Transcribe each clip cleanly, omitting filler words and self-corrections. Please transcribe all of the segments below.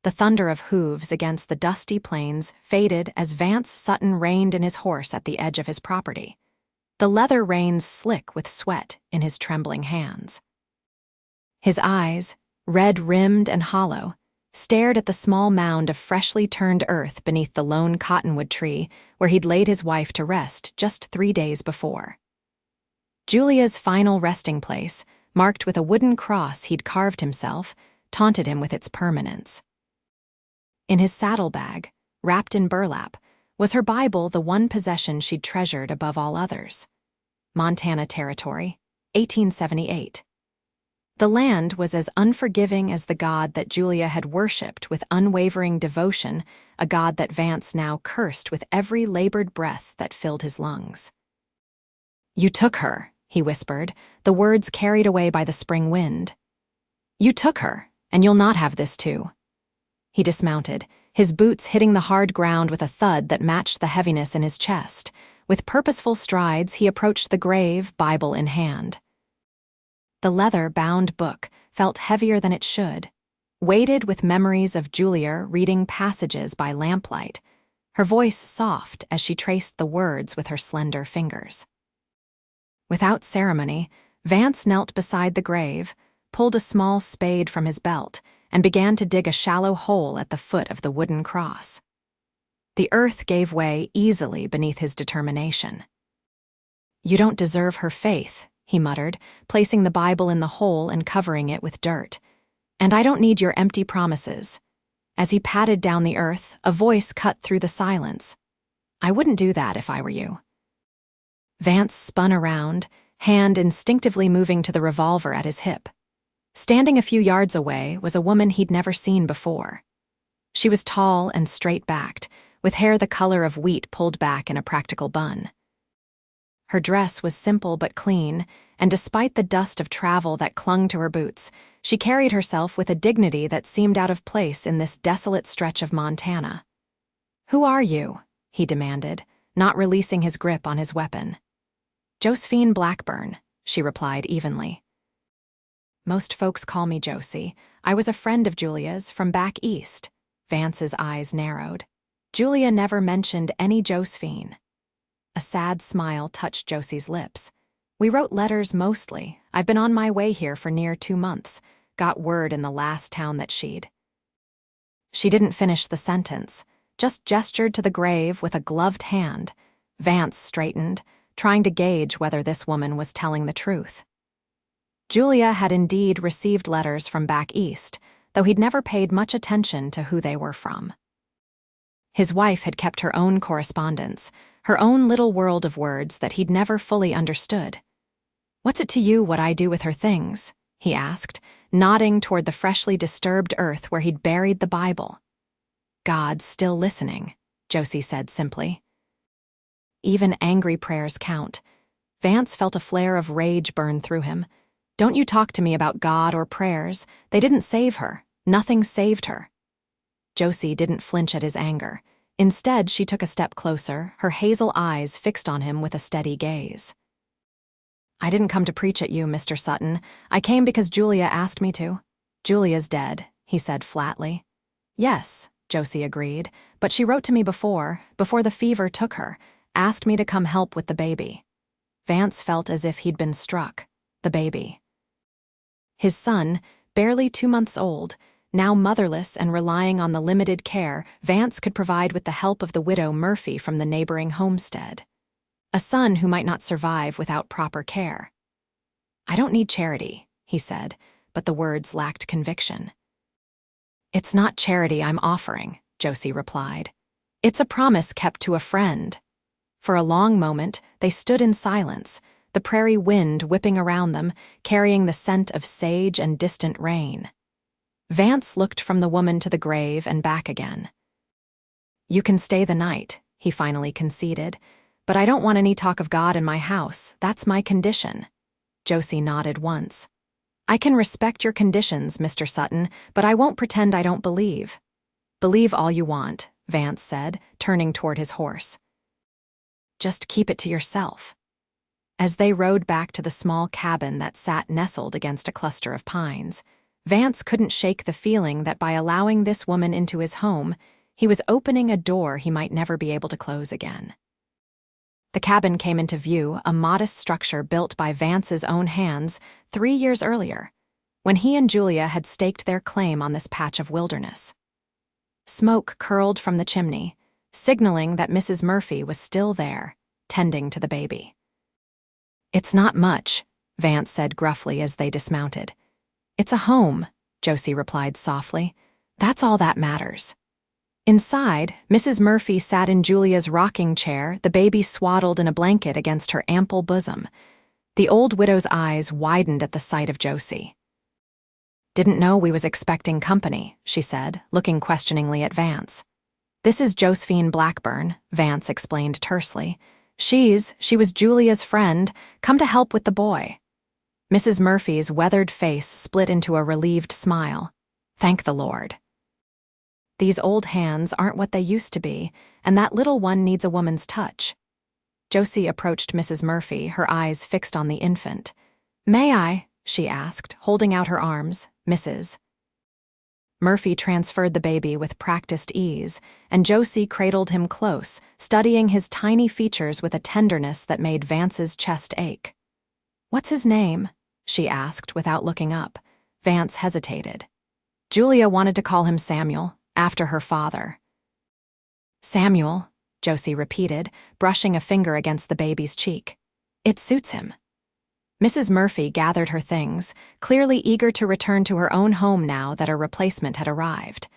The thunder of hooves against the dusty plains faded as Vance Sutton reined in his horse at the edge of his property, the leather reins slick with sweat in his trembling hands. His eyes, red-rimmed and hollow, stared at the small mound of freshly turned earth beneath the lone cottonwood tree where he'd laid his wife to rest just 3 days before. Julia's final resting place, marked with a wooden cross he'd carved himself, taunted him with its permanence. In his saddlebag, wrapped in burlap, was her Bible, the one possession she'd treasured above all others. Montana Territory, 1878. The land was as unforgiving as the God that Julia had worshipped with unwavering devotion, a God that Vance now cursed with every labored breath that filled his lungs. "You took her," he whispered, the words carried away by the spring wind. "You took her, and you'll not have this too." He dismounted, his boots hitting the hard ground with a thud that matched the heaviness in his chest. With purposeful strides, he approached the grave, Bible in hand. The leather-bound book felt heavier than it should, weighted with memories of Julia reading passages by lamplight, her voice soft as she traced the words with her slender fingers. Without ceremony, Vance knelt beside the grave, pulled a small spade from his belt, and began to dig a shallow hole at the foot of the wooden cross. The earth gave way easily beneath his determination. "You don't deserve her faith," he muttered, placing the Bible in the hole and covering it with dirt. "And I don't need your empty promises." As he patted down the earth, a voice cut through the silence. "I wouldn't do that if I were you." Vance spun around, hand instinctively moving to the revolver at his hip. Standing a few yards away was a woman he'd never seen before. She was tall and straight-backed, with hair the color of wheat pulled back in a practical bun. Her dress was simple but clean, and despite the dust of travel that clung to her boots, she carried herself with a dignity that seemed out of place in this desolate stretch of Montana. "Who are you?" he demanded, not releasing his grip on his weapon. "Josie Blackburn," she replied evenly. "Most folks call me Josie. I was a friend of Julia's from back east." Vance's eyes narrowed. Julia never mentioned any Josephine. A sad smile touched Josie's lips. "We wrote letters mostly. I've been on my way here for near 2 months. Got word in the last town that she'd..." She didn't finish the sentence, just gestured to the grave with a gloved hand. Vance straightened, trying to gauge whether this woman was telling the truth. Julia had indeed received letters from back east, though he'd never paid much attention to who they were from. His wife had kept her own correspondence, her own little world of words that he'd never fully understood. "What's it to you what I do with her things?" he asked, nodding toward the freshly disturbed earth where he'd buried the Bible. "God's still listening," Josie said simply. Even angry prayers count. Vance felt a flare of rage burn through him. "Don't you talk to me about God or prayers. They didn't save her. Nothing saved her." Josie didn't flinch at his anger. Instead, she took a step closer, her hazel eyes fixed on him with a steady gaze. "I didn't come to preach at you, Mr. Sutton. I came because Julia asked me to." "Julia's dead," he said flatly. "Yes," Josie agreed, "but she wrote to me before the fever took her, asked me to come help with the baby." Vance felt as if he'd been struck. The baby. His son, barely 2 months old, now motherless and relying on the limited care Vance could provide with the help of the widow Murphy from the neighboring homestead. A son who might not survive without proper care. "I don't need charity," he said, but the words lacked conviction. "It's not charity I'm offering," Josie replied. "It's a promise kept to a friend." For a long moment, they stood in silence, the prairie wind whipping around them, carrying the scent of sage and distant rain. Vance looked from the woman to the grave and back again. "You can stay the night," he finally conceded, "but I don't want any talk of God in my house. That's my condition." Josie nodded once. "I can respect your conditions, Mr. Sutton, but I won't pretend I don't believe." "Believe all you want," Vance said, turning toward his horse. "Just keep it to yourself." As they rode back to the small cabin that sat nestled against a cluster of pines, Vance couldn't shake the feeling that by allowing this woman into his home, he was opening a door he might never be able to close again. The cabin came into view, a modest structure built by Vance's own hands 3 years earlier, when he and Julia had staked their claim on this patch of wilderness. Smoke curled from the chimney, signaling that Mrs. Murphy was still there, tending to the baby. "It's not much," Vance said gruffly as they dismounted. "It's a home," Josie replied softly. "That's all that matters." Inside, Mrs. Murphy sat in Julia's rocking chair, the baby swaddled in a blanket against her ample bosom. The old widow's eyes widened at the sight of Josie. "Didn't know we was expecting company," she said, looking questioningly at Vance. "This is Josie Blackburn," Vance explained tersely. She was Julia's friend, come to help with the boy." Mrs. Murphy's weathered face split into a relieved smile. "Thank the Lord. These old hands aren't what they used to be, and that little one needs a woman's touch." Josie approached Mrs. Murphy, her eyes fixed on the infant. "May I?" she asked, holding out her arms. "Mrs." Murphy transferred the baby with practiced ease, and Josie cradled him close, studying his tiny features with a tenderness that made Vance's chest ache. "What's his name?" she asked without looking up. Vance hesitated. Julia wanted to call him Samuel, after her father. "Samuel," Josie repeated, brushing a finger against the baby's cheek. "It suits him." Mrs. Murphy gathered her things, clearly eager to return to her own home now that a replacement had arrived.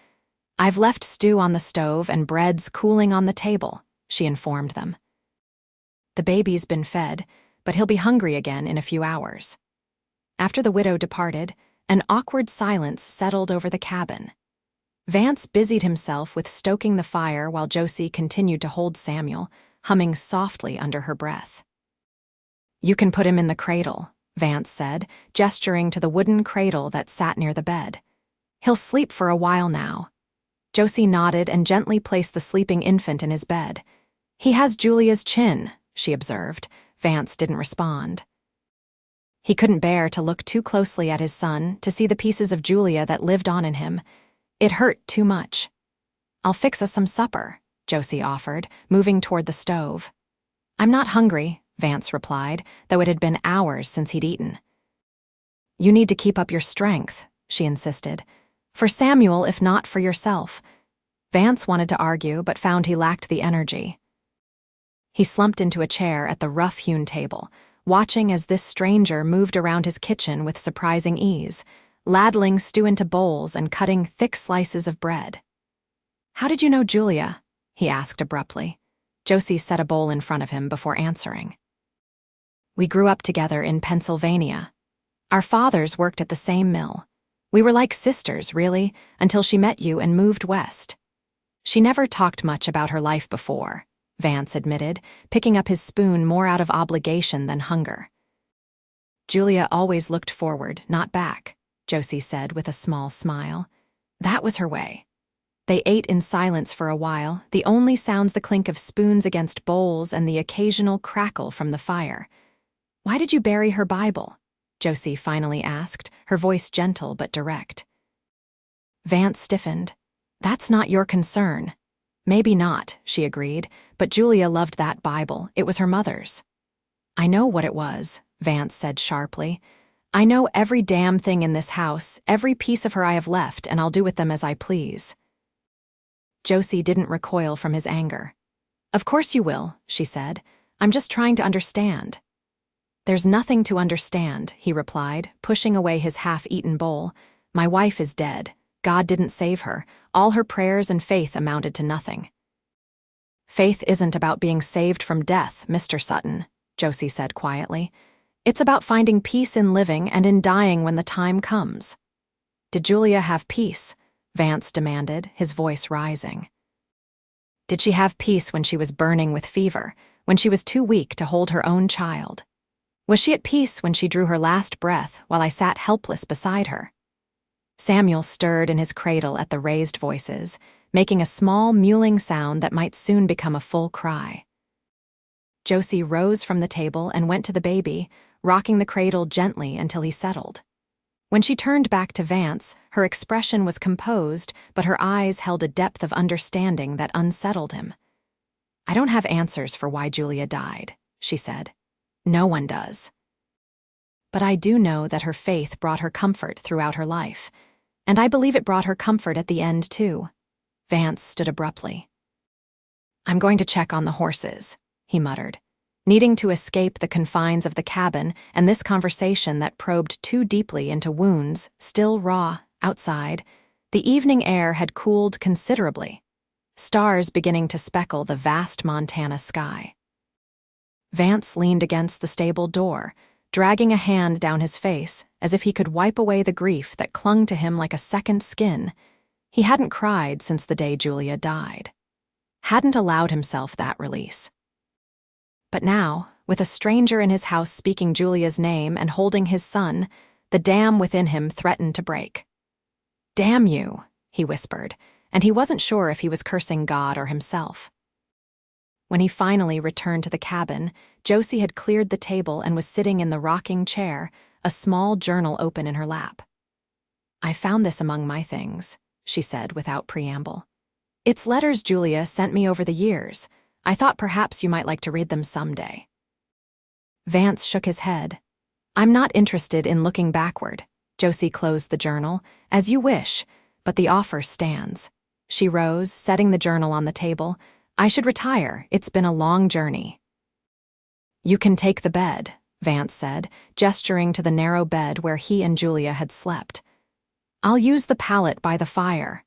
"I've left stew on the stove and bread's cooling on the table," she informed them. "The baby's been fed, but he'll be hungry again in a few hours." After the widow departed, an awkward silence settled over the cabin. Vance busied himself with stoking the fire while Josie continued to hold Samuel, humming softly under her breath. "You can put him in the cradle," Vance said, gesturing to the wooden cradle that sat near the bed. "He'll sleep for a while now." Josie nodded and gently placed the sleeping infant in his bed. "He has Julia's chin," she observed. Vance didn't respond. He couldn't bear to look too closely at his son, to see the pieces of Julia that lived on in him. It hurt too much. "I'll fix us some supper," Josie offered, moving toward the stove. "I'm not hungry," Vance replied, though it had been hours since he'd eaten. "You need to keep up your strength," she insisted. "For Samuel, if not for yourself." Vance wanted to argue, but found he lacked the energy. He slumped into a chair at the rough-hewn table, watching as this stranger moved around his kitchen with surprising ease, ladling stew into bowls and cutting thick slices of bread. "How did you know Julia?" he asked abruptly. Josie set a bowl in front of him before answering. "We grew up together in Pennsylvania. Our fathers worked at the same mill. We were like sisters, really, until she met you and moved west." She never talked much about her life before, Vance admitted, picking up his spoon more out of obligation than hunger. "Julia always looked forward, not back," Josie said with a small smile. That was her way. They ate in silence for a while, the only sounds the clink of spoons against bowls and the occasional crackle from the fire. "Why did you bury her Bible?" Josie finally asked, her voice gentle but direct. Vance stiffened. "That's not your concern." "Maybe not," she agreed, "but Julia loved that Bible. It was her mother's." "I know what it was," Vance said sharply. "I know every damn thing in this house, every piece of her I have left, and I'll do with them as I please." Josie didn't recoil from his anger. "Of course you will," she said. "I'm just trying to understand." "There's nothing to understand," he replied, pushing away his half-eaten bowl. "My wife is dead. God didn't save her. All her prayers and faith amounted to nothing." "Faith isn't about being saved from death, Mr. Sutton," Josie said quietly. "It's about finding peace in living and in dying when the time comes." "Did Julia have peace?" Vance demanded, his voice rising. "Did she have peace when she was burning with fever, when she was too weak to hold her own child? Was she at peace when she drew her last breath while I sat helpless beside her?" Samuel stirred in his cradle at the raised voices, making a small mewling sound that might soon become a full cry. Josie rose from the table and went to the baby, rocking the cradle gently until he settled. When she turned back to Vance, her expression was composed, but her eyes held a depth of understanding that unsettled him. "I don't have answers for why Julia died," she said. "No one does. But I do know that her faith brought her comfort throughout her life, and I believe it brought her comfort at the end, too." Vance stood abruptly. "I'm going to check on the horses," he muttered, needing to escape the confines of the cabin and this conversation that probed too deeply into wounds, still raw, outside. The evening air had cooled considerably, stars beginning to speckle the vast Montana sky. Vance leaned against the stable door, dragging a hand down his face as if he could wipe away the grief that clung to him like a second skin. He hadn't cried since the day Julia died. Hadn't allowed himself that release. But now, with a stranger in his house speaking Julia's name and holding his son, the dam within him threatened to break. "Damn you," he whispered, and he wasn't sure if he was cursing God or himself. When he finally returned to the cabin, Josie had cleared the table and was sitting in the rocking chair, a small journal open in her lap. "I found this among my things," she said without preamble. "It's letters Julia sent me over the years. I thought perhaps you might like to read them someday." Vance shook his head. "I'm not interested in looking backward." Josie closed the journal. "As you wish, but the offer stands." She rose, setting the journal on the table. "I should retire. It's been a long journey." "You can take the bed," Vance said, gesturing to the narrow bed where he and Julia had slept. "I'll use the pallet by the fire."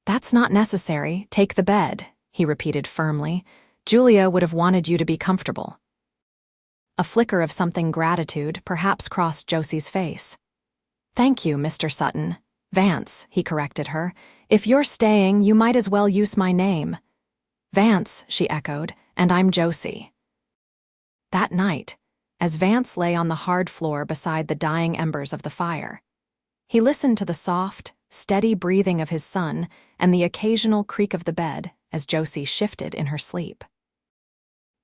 "That's not necessary. Take the bed," he repeated firmly. "Julia would have wanted you to be comfortable." A flicker of something gratitude perhaps crossed Josie's face. "Thank you, Mr. Sutton." "Vance," he corrected her. "If you're staying, you might as well use my name." "Vance," she echoed, "and I'm Josie." That night, as Vance lay on the hard floor beside the dying embers of the fire, he listened to the soft, steady breathing of his son and the occasional creak of the bed as Josie shifted in her sleep.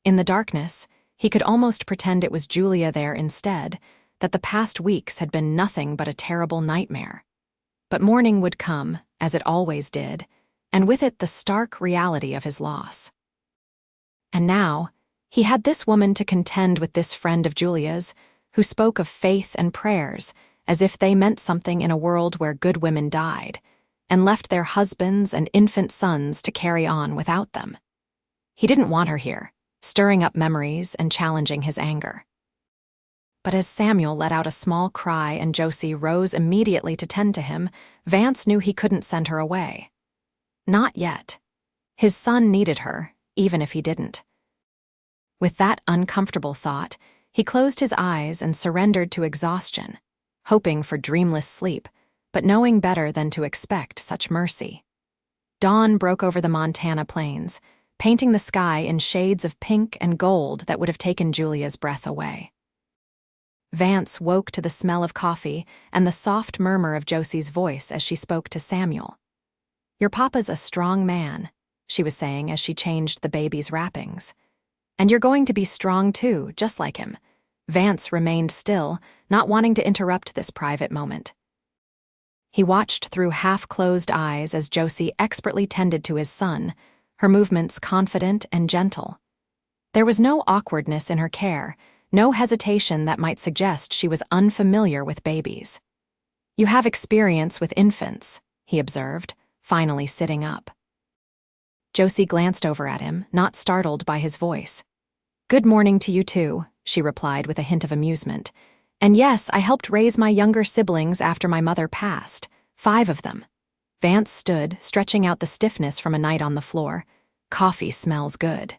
In the darkness, he could almost pretend it was Julia there instead, that the past weeks had been nothing but a terrible nightmare. But morning would come, as it always did, and with it the stark reality of his loss. And now, he had this woman to contend with, this friend of Julia's, who spoke of faith and prayers as if they meant something in a world where good women died, and left their husbands and infant sons to carry on without them. He didn't want her here, stirring up memories and challenging his anger. But as Samuel let out a small cry and Josie rose immediately to tend to him, Vance knew he couldn't send her away. Not yet. His son needed her, even if he didn't. With that uncomfortable thought, he closed his eyes and surrendered to exhaustion, hoping for dreamless sleep, but knowing better than to expect such mercy. Dawn broke over the Montana plains, painting the sky in shades of pink and gold that would have taken Julia's breath away. Vance woke to the smell of coffee and the soft murmur of Josie's voice as she spoke to Samuel. "Your papa's a strong man," she was saying as she changed the baby's wrappings. "And you're going to be strong too, just like him." Vance remained still, not wanting to interrupt this private moment. He watched through half-closed eyes as Josie expertly tended to his son, her movements confident and gentle. There was no awkwardness in her care, no hesitation that might suggest she was unfamiliar with babies. "You have experience with infants," he observed, finally sitting up. Josie glanced over at him, not startled by his voice. "Good morning to you too," she replied with a hint of amusement. "And yes, I helped raise my younger siblings after my mother passed. 5 of them." Vance stood, stretching out the stiffness from a night on the floor. "Coffee smells good."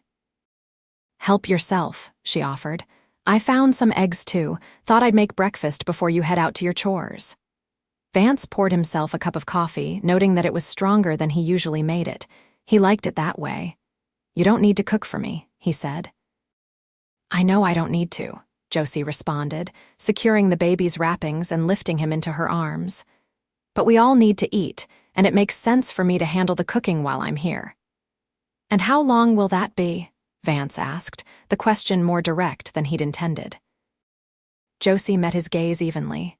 "Help yourself," she offered. "I found some eggs too. Thought I'd make breakfast before you head out to your chores." Vance poured himself a cup of coffee, noting that it was stronger than he usually made it. He liked it that way. "You don't need to cook for me," he said. "I know I don't need to," Josie responded, securing the baby's wrappings and lifting him into her arms. "But we all need to eat, and it makes sense for me to handle the cooking while I'm here." "And how long will that be?" Vance asked, the question more direct than he'd intended. Josie met his gaze evenly.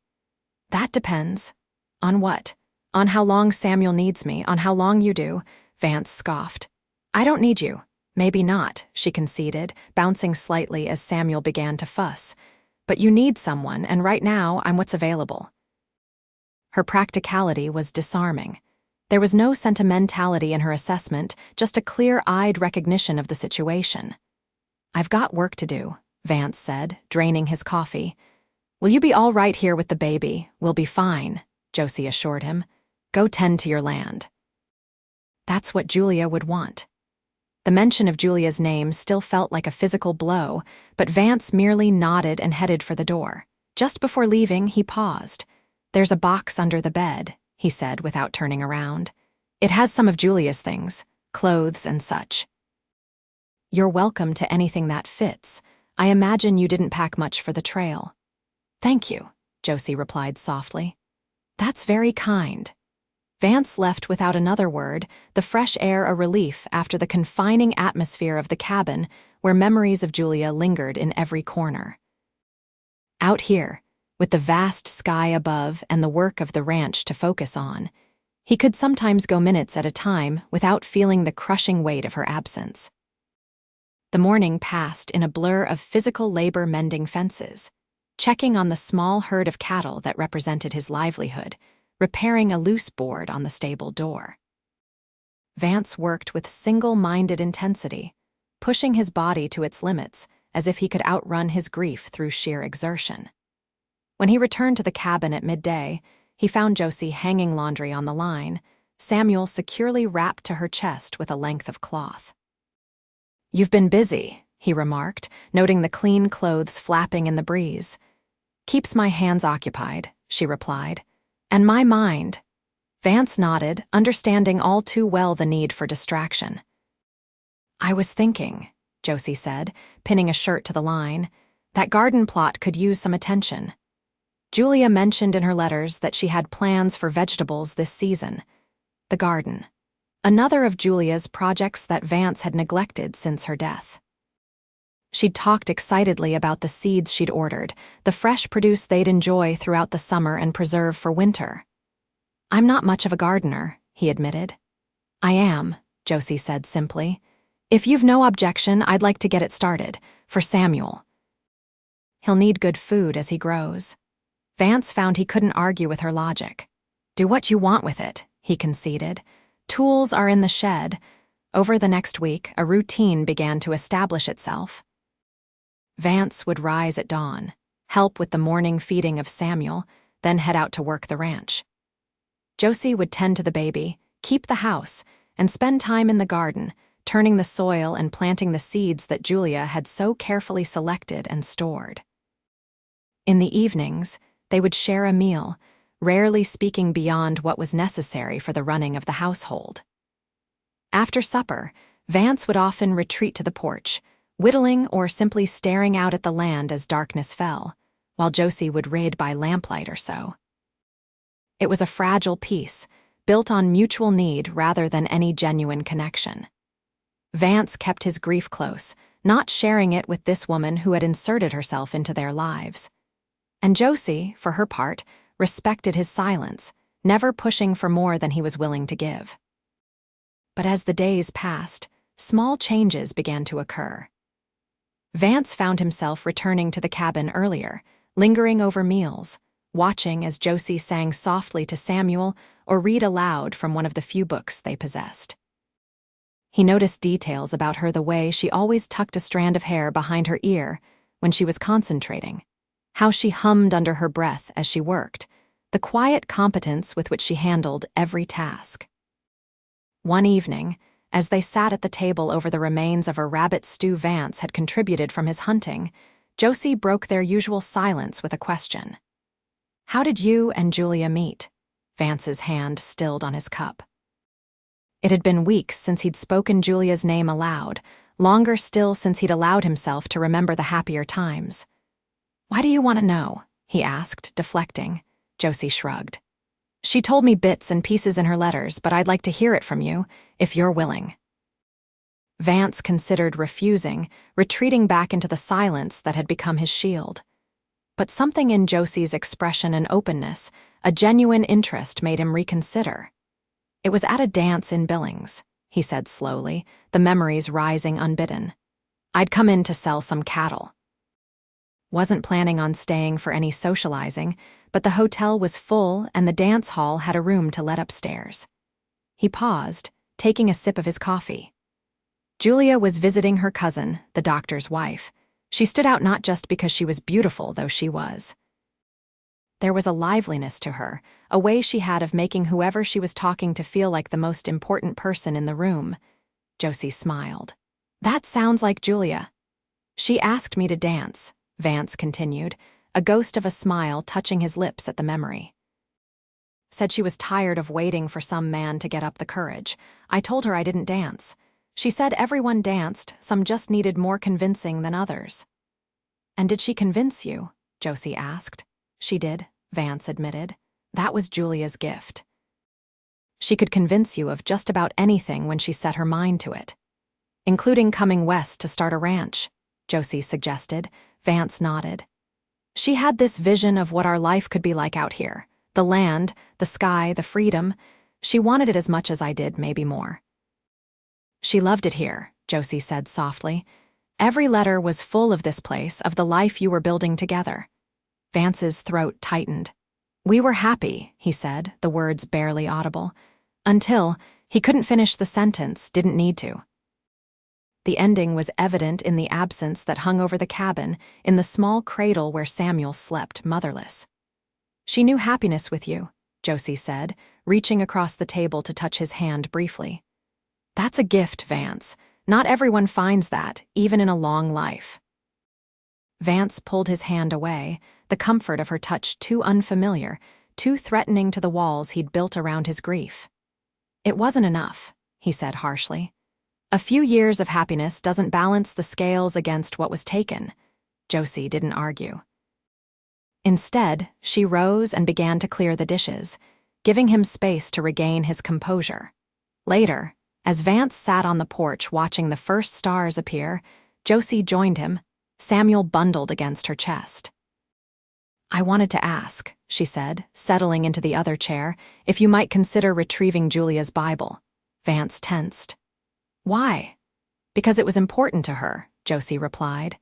That depends. On what? On how long Samuel needs me, on how long you do, Vance scoffed. I don't need you. Maybe not, she conceded, bouncing slightly as Samuel began to fuss. But you need someone, and right now I'm what's available. Her practicality was disarming. There was no sentimentality in her assessment, just a clear-eyed recognition of the situation. I've got work to do, Vance said, draining his coffee. Will you be all right here with the baby? We'll be fine, Josie assured him. Go tend to your land. That's what Julia would want. The mention of Julia's name still felt like a physical blow, but Vance merely nodded and headed for the door. Just before leaving, he paused. There's a box under the bed, he said without turning around. It has some of Julia's things, clothes and such. You're welcome to anything that fits. I imagine you didn't pack much for the trail. Thank you, Josie replied softly. That's very kind. Vance left without another word, the fresh air a relief after the confining atmosphere of the cabin where memories of Julia lingered in every corner. Out here, with the vast sky above and the work of the ranch to focus on, he could sometimes go minutes at a time without feeling the crushing weight of her absence. The morning passed in a blur of physical labor mending fences, checking on the small herd of cattle that represented his livelihood, repairing a loose board on the stable door. Vance worked with single-minded intensity, pushing his body to its limits as if he could outrun his grief through sheer exertion. When he returned to the cabin at midday, he found Josie hanging laundry on the line, Samuel securely wrapped to her chest with a length of cloth. You've been busy, he remarked, noting the clean clothes flapping in the breeze. Keeps my hands occupied, she replied. And my mind. Vance nodded, understanding all too well the need for distraction. I was thinking, Josie said, pinning a shirt to the line, that garden plot could use some attention. Julia mentioned in her letters that she had plans for vegetables this season. The garden. Another of Julia's projects that Vance had neglected since her death. She'd talked excitedly about the seeds she'd ordered, the fresh produce they'd enjoy throughout the summer and preserve for winter. I'm not much of a gardener, he admitted. I am, Josie said simply. If you've no objection, I'd like to get it started, for Samuel. He'll need good food as he grows. Vance found he couldn't argue with her logic. Do what you want with it, he conceded. Tools are in the shed. Over the next week, a routine began to establish itself. Vance would rise at dawn, help with the morning feeding of Samuel, then head out to work the ranch. Josie would tend to the baby, keep the house, and spend time in the garden, turning the soil and planting the seeds that Julia had so carefully selected and stored. In the evenings, they would share a meal, rarely speaking beyond what was necessary for the running of the household. After supper, Vance would often retreat to the porch, whittling or simply staring out at the land as darkness fell, while Josie would read by lamplight or so. It was a fragile peace, built on mutual need rather than any genuine connection. Vance kept his grief close, not sharing it with this woman who had inserted herself into their lives. And Josie, for her part, respected his silence, never pushing for more than he was willing to give. But as the days passed, small changes began to occur. Vance found himself returning to the cabin earlier, lingering over meals, watching as Josie sang softly to Samuel or read aloud from one of the few books they possessed. He noticed details about her, the way she always tucked a strand of hair behind her ear when she was concentrating, how she hummed under her breath as she worked, the quiet competence with which she handled every task. One evening, as they sat at the table over the remains of a rabbit stew Vance had contributed from his hunting, Josie broke their usual silence with a question. How did you and Julia meet? Vance's hand stilled on his cup. It had been weeks since he'd spoken Julia's name aloud, longer still since he'd allowed himself to remember the happier times. Why do you want to know? He asked, deflecting. Josie shrugged. She told me bits and pieces in her letters, but I'd like to hear it from you, if you're willing. Vance considered refusing, retreating back into the silence that had become his shield. But something in Josie's expression and openness, a genuine interest, made him reconsider. "It was at a dance in Billings," he said slowly, the memories rising unbidden. "I'd come in to sell some cattle. Wasn't planning on staying for any socializing, but the hotel was full and the dance hall had a room to let upstairs." He paused, taking a sip of his coffee. Julia was visiting her cousin, the doctor's wife. She stood out not just because she was beautiful, though she was. There was a liveliness to her, a way she had of making whoever she was talking to feel like the most important person in the room. Josie smiled. "That sounds like Julia." "She asked me to dance," Vance continued, a ghost of a smile touching his lips at the memory. "Said she was tired of waiting for some man to get up the courage. I told her I didn't dance. She said everyone danced, some just needed more convincing than others." "And did she convince you?" Josie asked. "She did," Vance admitted. "That was Julia's gift. She could convince you of just about anything when she set her mind to it." "Including coming west to start a ranch," Josie suggested. Vance nodded. "She had this vision of what our life could be like out here. The land, the sky, the freedom. She wanted it as much as I did, maybe more." "She loved it here," Josie said softly. "Every letter was full of this place, of the life you were building together." Vance's throat tightened. "We were happy," he said, the words barely audible. Until he couldn't finish the sentence, didn't need to. The ending was evident in the absence that hung over the cabin, in the small cradle where Samuel slept, motherless. "She knew happiness with you," Josie said, reaching across the table to touch his hand briefly. "That's a gift, Vance. Not everyone finds that, even in a long life." Vance pulled his hand away, the comfort of her touch too unfamiliar, too threatening to the walls he'd built around his grief. "It wasn't enough," he said harshly. "A few years of happiness doesn't balance the scales against what was taken." Josie didn't argue. Instead, she rose and began to clear the dishes, giving him space to regain his composure. Later, as Vance sat on the porch watching the first stars appear, Josie joined him, Samuel bundled against her chest. "I wanted to ask," she said, settling into the other chair, "if you might consider retrieving Julia's Bible." Vance tensed. "Why?" "Because it was important to her," Josie replied.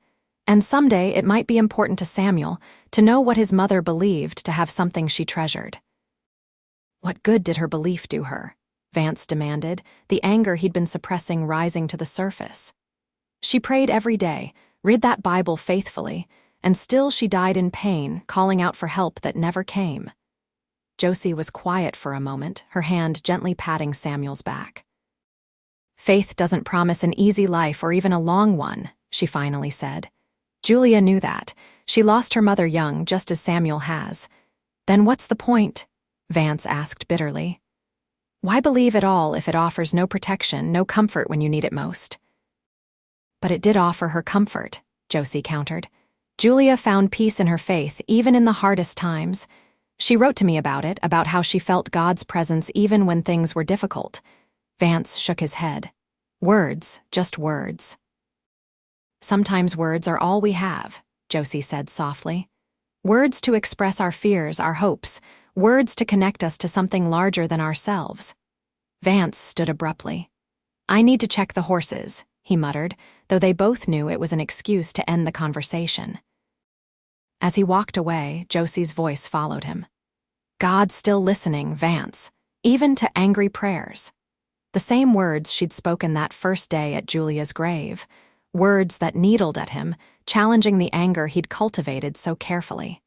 "And someday it might be important to Samuel, to know what his mother believed, to have something she treasured." "What good did her belief do her?" Vance demanded, the anger he'd been suppressing rising to the surface. "She prayed every day, read that Bible faithfully, and still she died in pain, calling out for help that never came." Josie was quiet for a moment, her hand gently patting Samuel's back. "Faith doesn't promise an easy life or even a long one," she finally said. "Julia knew that. She lost her mother young, just as Samuel has." "Then what's the point?" Vance asked bitterly. "Why believe at all if it offers no protection, no comfort when you need it most?" "But it did offer her comfort," Josie countered. "Julia found peace in her faith, even in the hardest times. She wrote to me about it, about how she felt God's presence even when things were difficult." Vance shook his head. "Words, just words." "Sometimes words are all we have," Josie said softly. "Words to express our fears, our hopes, words to connect us to something larger than ourselves." Vance stood abruptly. "I need to check the horses," he muttered, though they both knew it was an excuse to end the conversation. As he walked away, Josie's voice followed him. "God's still listening, Vance, even to angry prayers." The same words she'd spoken that first day at Julia's grave, words that needled at him, challenging the anger he'd cultivated so carefully.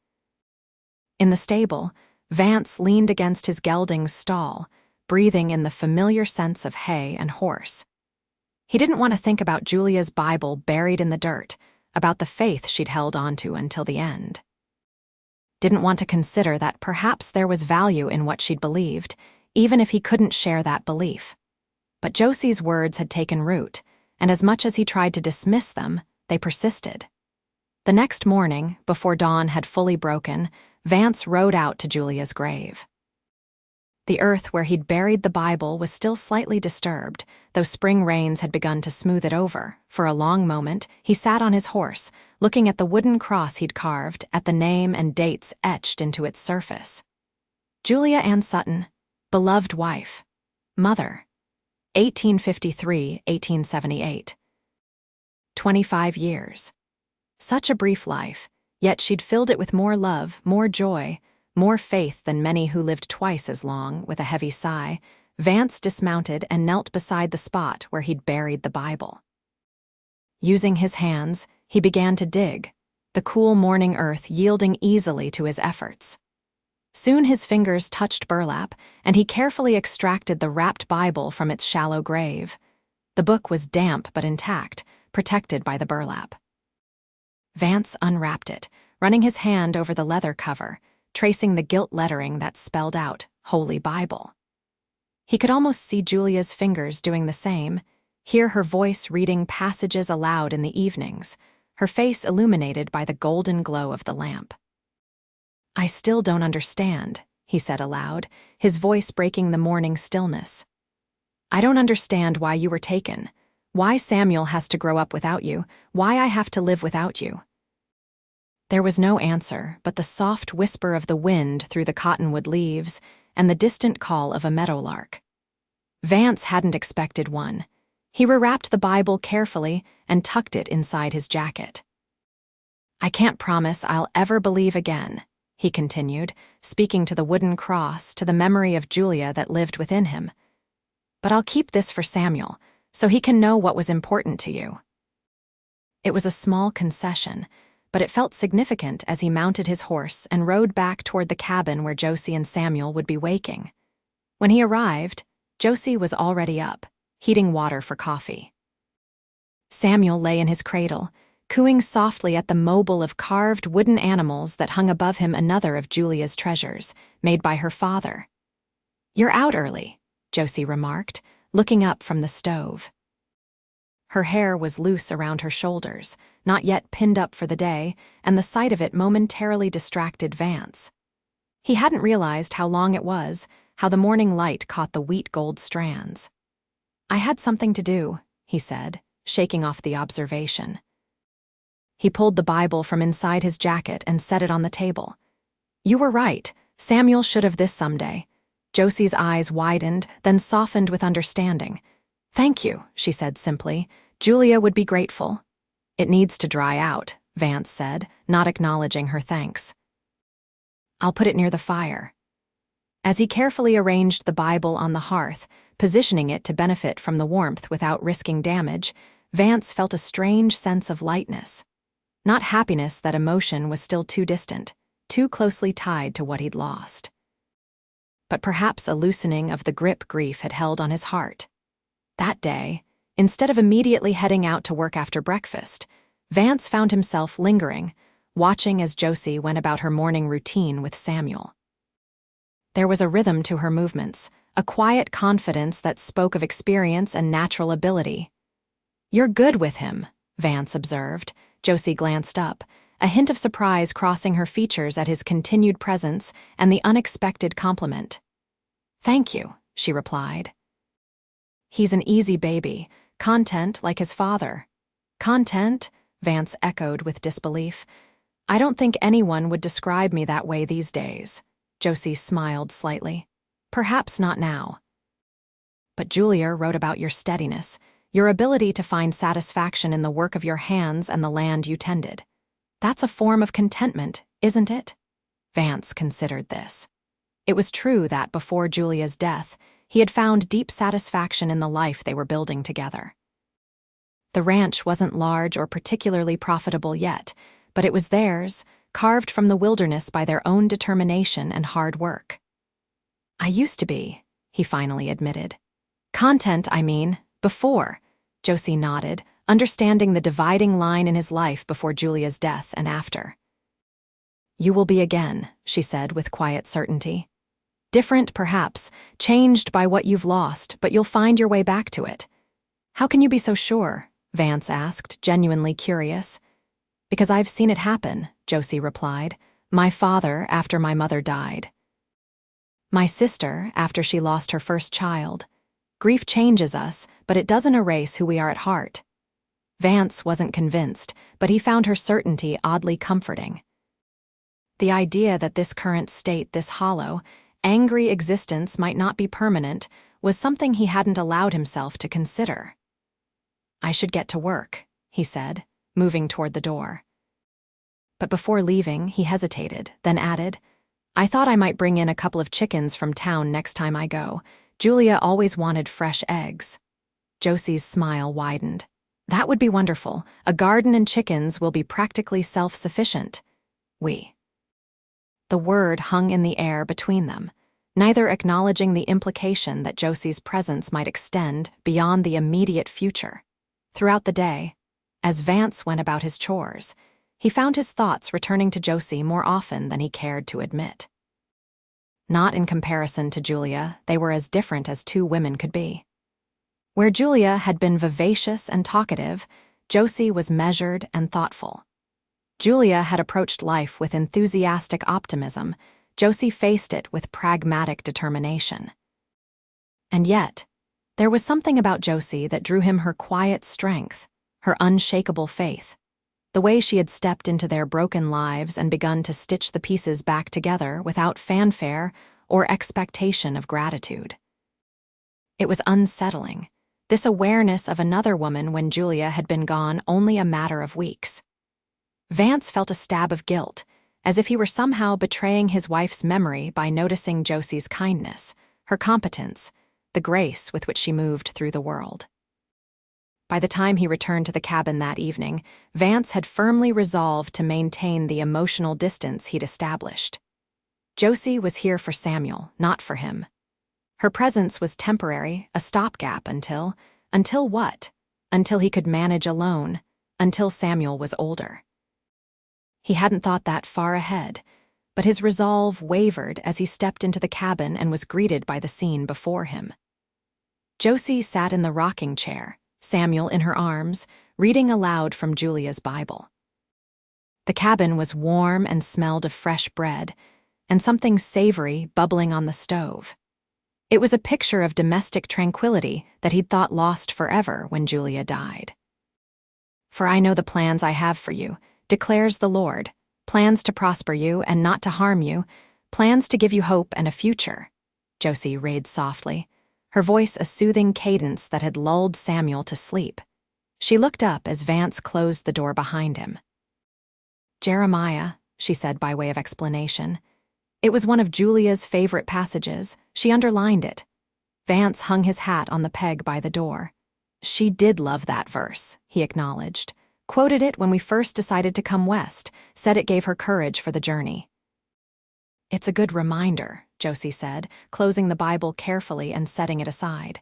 In the stable, Vance leaned against his gelding's stall, breathing in the familiar sense of hay and horse. He didn't want to think about Julia's Bible buried in the dirt, about the faith she'd held onto until the end. Didn't want to consider that perhaps there was value in what she'd believed, even if he couldn't share that belief. But Josie's words had taken root, and as much as he tried to dismiss them, they persisted. The next morning, before dawn had fully broken, Vance rode out to Julia's grave. The earth where he'd buried the Bible was still slightly disturbed, though spring rains had begun to smooth it over. For a long moment, he sat on his horse, looking at the wooden cross he'd carved, at the name and dates etched into its surface. Julia Ann Sutton, beloved wife, mother, 1853–1878. 25 years. Such a brief life, yet she'd filled it with more love, more joy, more faith than many who lived twice as long. With a heavy sigh, Vance dismounted and knelt beside the spot where he'd buried the Bible. Using his hands, he began to dig, the cool morning earth yielding easily to his efforts. Soon his fingers touched burlap, and he carefully extracted the wrapped Bible from its shallow grave. The book was damp but intact, protected by the burlap. Vance unwrapped it, running his hand over the leather cover, tracing the gilt lettering that spelled out Holy Bible. He could almost see Julia's fingers doing the same, hear her voice reading passages aloud in the evenings, her face illuminated by the golden glow of the lamp. "I still don't understand," he said aloud, his voice breaking the morning stillness. "I don't understand why you were taken, why Samuel has to grow up without you, why I have to live without you." There was no answer but the soft whisper of the wind through the cottonwood leaves and the distant call of a meadowlark. Vance hadn't expected one. He rewrapped the Bible carefully and tucked it inside his jacket. "I can't promise I'll ever believe again," he continued, speaking to the wooden cross, to the memory of Julia that lived within him. "But I'll keep this for Samuel, so he can know what was important to you." It was a small concession, but it felt significant as he mounted his horse and rode back toward the cabin where Josie and Samuel would be waking. When he arrived, Josie was already up, heating water for coffee. Samuel lay in his cradle, cooing softly at the mobile of carved wooden animals that hung above him, another of Julia's treasures, made by her father. "You're out early," Josie remarked, looking up from the stove. Her hair was loose around her shoulders, not yet pinned up for the day, and the sight of it momentarily distracted Vance. He hadn't realized how long it was, how the morning light caught the wheat-gold strands. "I had something to do," he said, shaking off the observation. He pulled the Bible from inside his jacket and set it on the table. "You were right. Samuel should have this someday." Josie's eyes widened, then softened with understanding. "Thank you," she said simply. "Julia would be grateful." "It needs to dry out," Vance said, not acknowledging her thanks. "I'll put it near the fire." As he carefully arranged the Bible on the hearth, positioning it to benefit from the warmth without risking damage, Vance felt a strange sense of lightness. Not happiness, that emotion was still too distant, too closely tied to what he'd lost. But perhaps a loosening of the grip grief had held on his heart. That day, instead of immediately heading out to work after breakfast, Vance found himself lingering, watching as Josie went about her morning routine with Samuel. There was a rhythm to her movements, a quiet confidence that spoke of experience and natural ability. "You're good with him," Vance observed. Josie glanced up, a hint of surprise crossing her features at his continued presence and the unexpected compliment. "Thank you," she replied. "He's an easy baby, content like his father." "Content?" Vance echoed with disbelief. "I don't think anyone would describe me that way these days." Josie smiled slightly. "Perhaps not now. But Julia wrote about your steadiness, your ability to find satisfaction in the work of your hands and the land you tended. That's a form of contentment, isn't it?" Vance considered this. It was true that before Julia's death, he had found deep satisfaction in the life they were building together. The ranch wasn't large or particularly profitable yet, but it was theirs, carved from the wilderness by their own determination and hard work. "I used to be," he finally admitted. "Content, I mean, before," Josie nodded, understanding the dividing line in his life before Julia's death and after. "You will be again," she said with quiet certainty. "Different, perhaps, changed by what you've lost, but you'll find your way back to it." "How can you be so sure?" Vance asked, genuinely curious. "Because I've seen it happen," Josie replied. "My father, after my mother died." My sister, after she lost her first child. Grief changes us, but it doesn't erase who we are at heart. Vance wasn't convinced, but he found her certainty oddly comforting. The idea that this current state, this hollow, angry existence might not be permanent, was something he hadn't allowed himself to consider. "I should get to work," he said, moving toward the door. But before leaving, he hesitated, then added, "I thought I might bring in a couple of chickens from town next time I go. Julia always wanted fresh eggs." Josie's smile widened. "That would be wonderful. A garden and chickens will be practically self-sufficient." The word hung in the air between them, neither acknowledging the implication that Josie's presence might extend beyond the immediate future. Throughout the day, as Vance went about his chores, he found his thoughts returning to Josie more often than he cared to admit. Not in comparison to Julia, they were as different as two women could be. Where Julia had been vivacious and talkative, Josie was measured and thoughtful. Julia had approached life with enthusiastic optimism. Josie faced it with pragmatic determination. And yet, there was something about Josie that drew him: her quiet strength, her unshakable faith, the way she had stepped into their broken lives and begun to stitch the pieces back together without fanfare or expectation of gratitude. It was unsettling, this awareness of another woman when Julia had been gone only a matter of weeks. Vance felt a stab of guilt, as if he were somehow betraying his wife's memory by noticing Josie's kindness, her competence, the grace with which she moved through the world. By the time he returned to the cabin that evening, Vance had firmly resolved to maintain the emotional distance he'd established. Josie was here for Samuel, not for him. Her presence was temporary, a stopgap until what? Until he could manage alone, until Samuel was older. He hadn't thought that far ahead, but his resolve wavered as he stepped into the cabin and was greeted by the scene before him. Josie sat in the rocking chair, Samuel in her arms, reading aloud from Julia's Bible. The cabin was warm and smelled of fresh bread, and something savory bubbling on the stove. It was a picture of domestic tranquility that he'd thought lost forever when Julia died. "For I know the plans I have for you, declares the Lord, plans to prosper you and not to harm you, plans to give you hope and a future," Josie read softly, her voice a soothing cadence that had lulled Samuel to sleep. She looked up as Vance closed the door behind him. "Jeremiah," she said by way of explanation. It was one of Julia's favorite passages. She underlined it. Vance hung his hat on the peg by the door. "She did love that verse," he acknowledged. "Quoted it when we first decided to come west, said it gave her courage for the journey." "It's a good reminder," Josie said, closing the Bible carefully and setting it aside.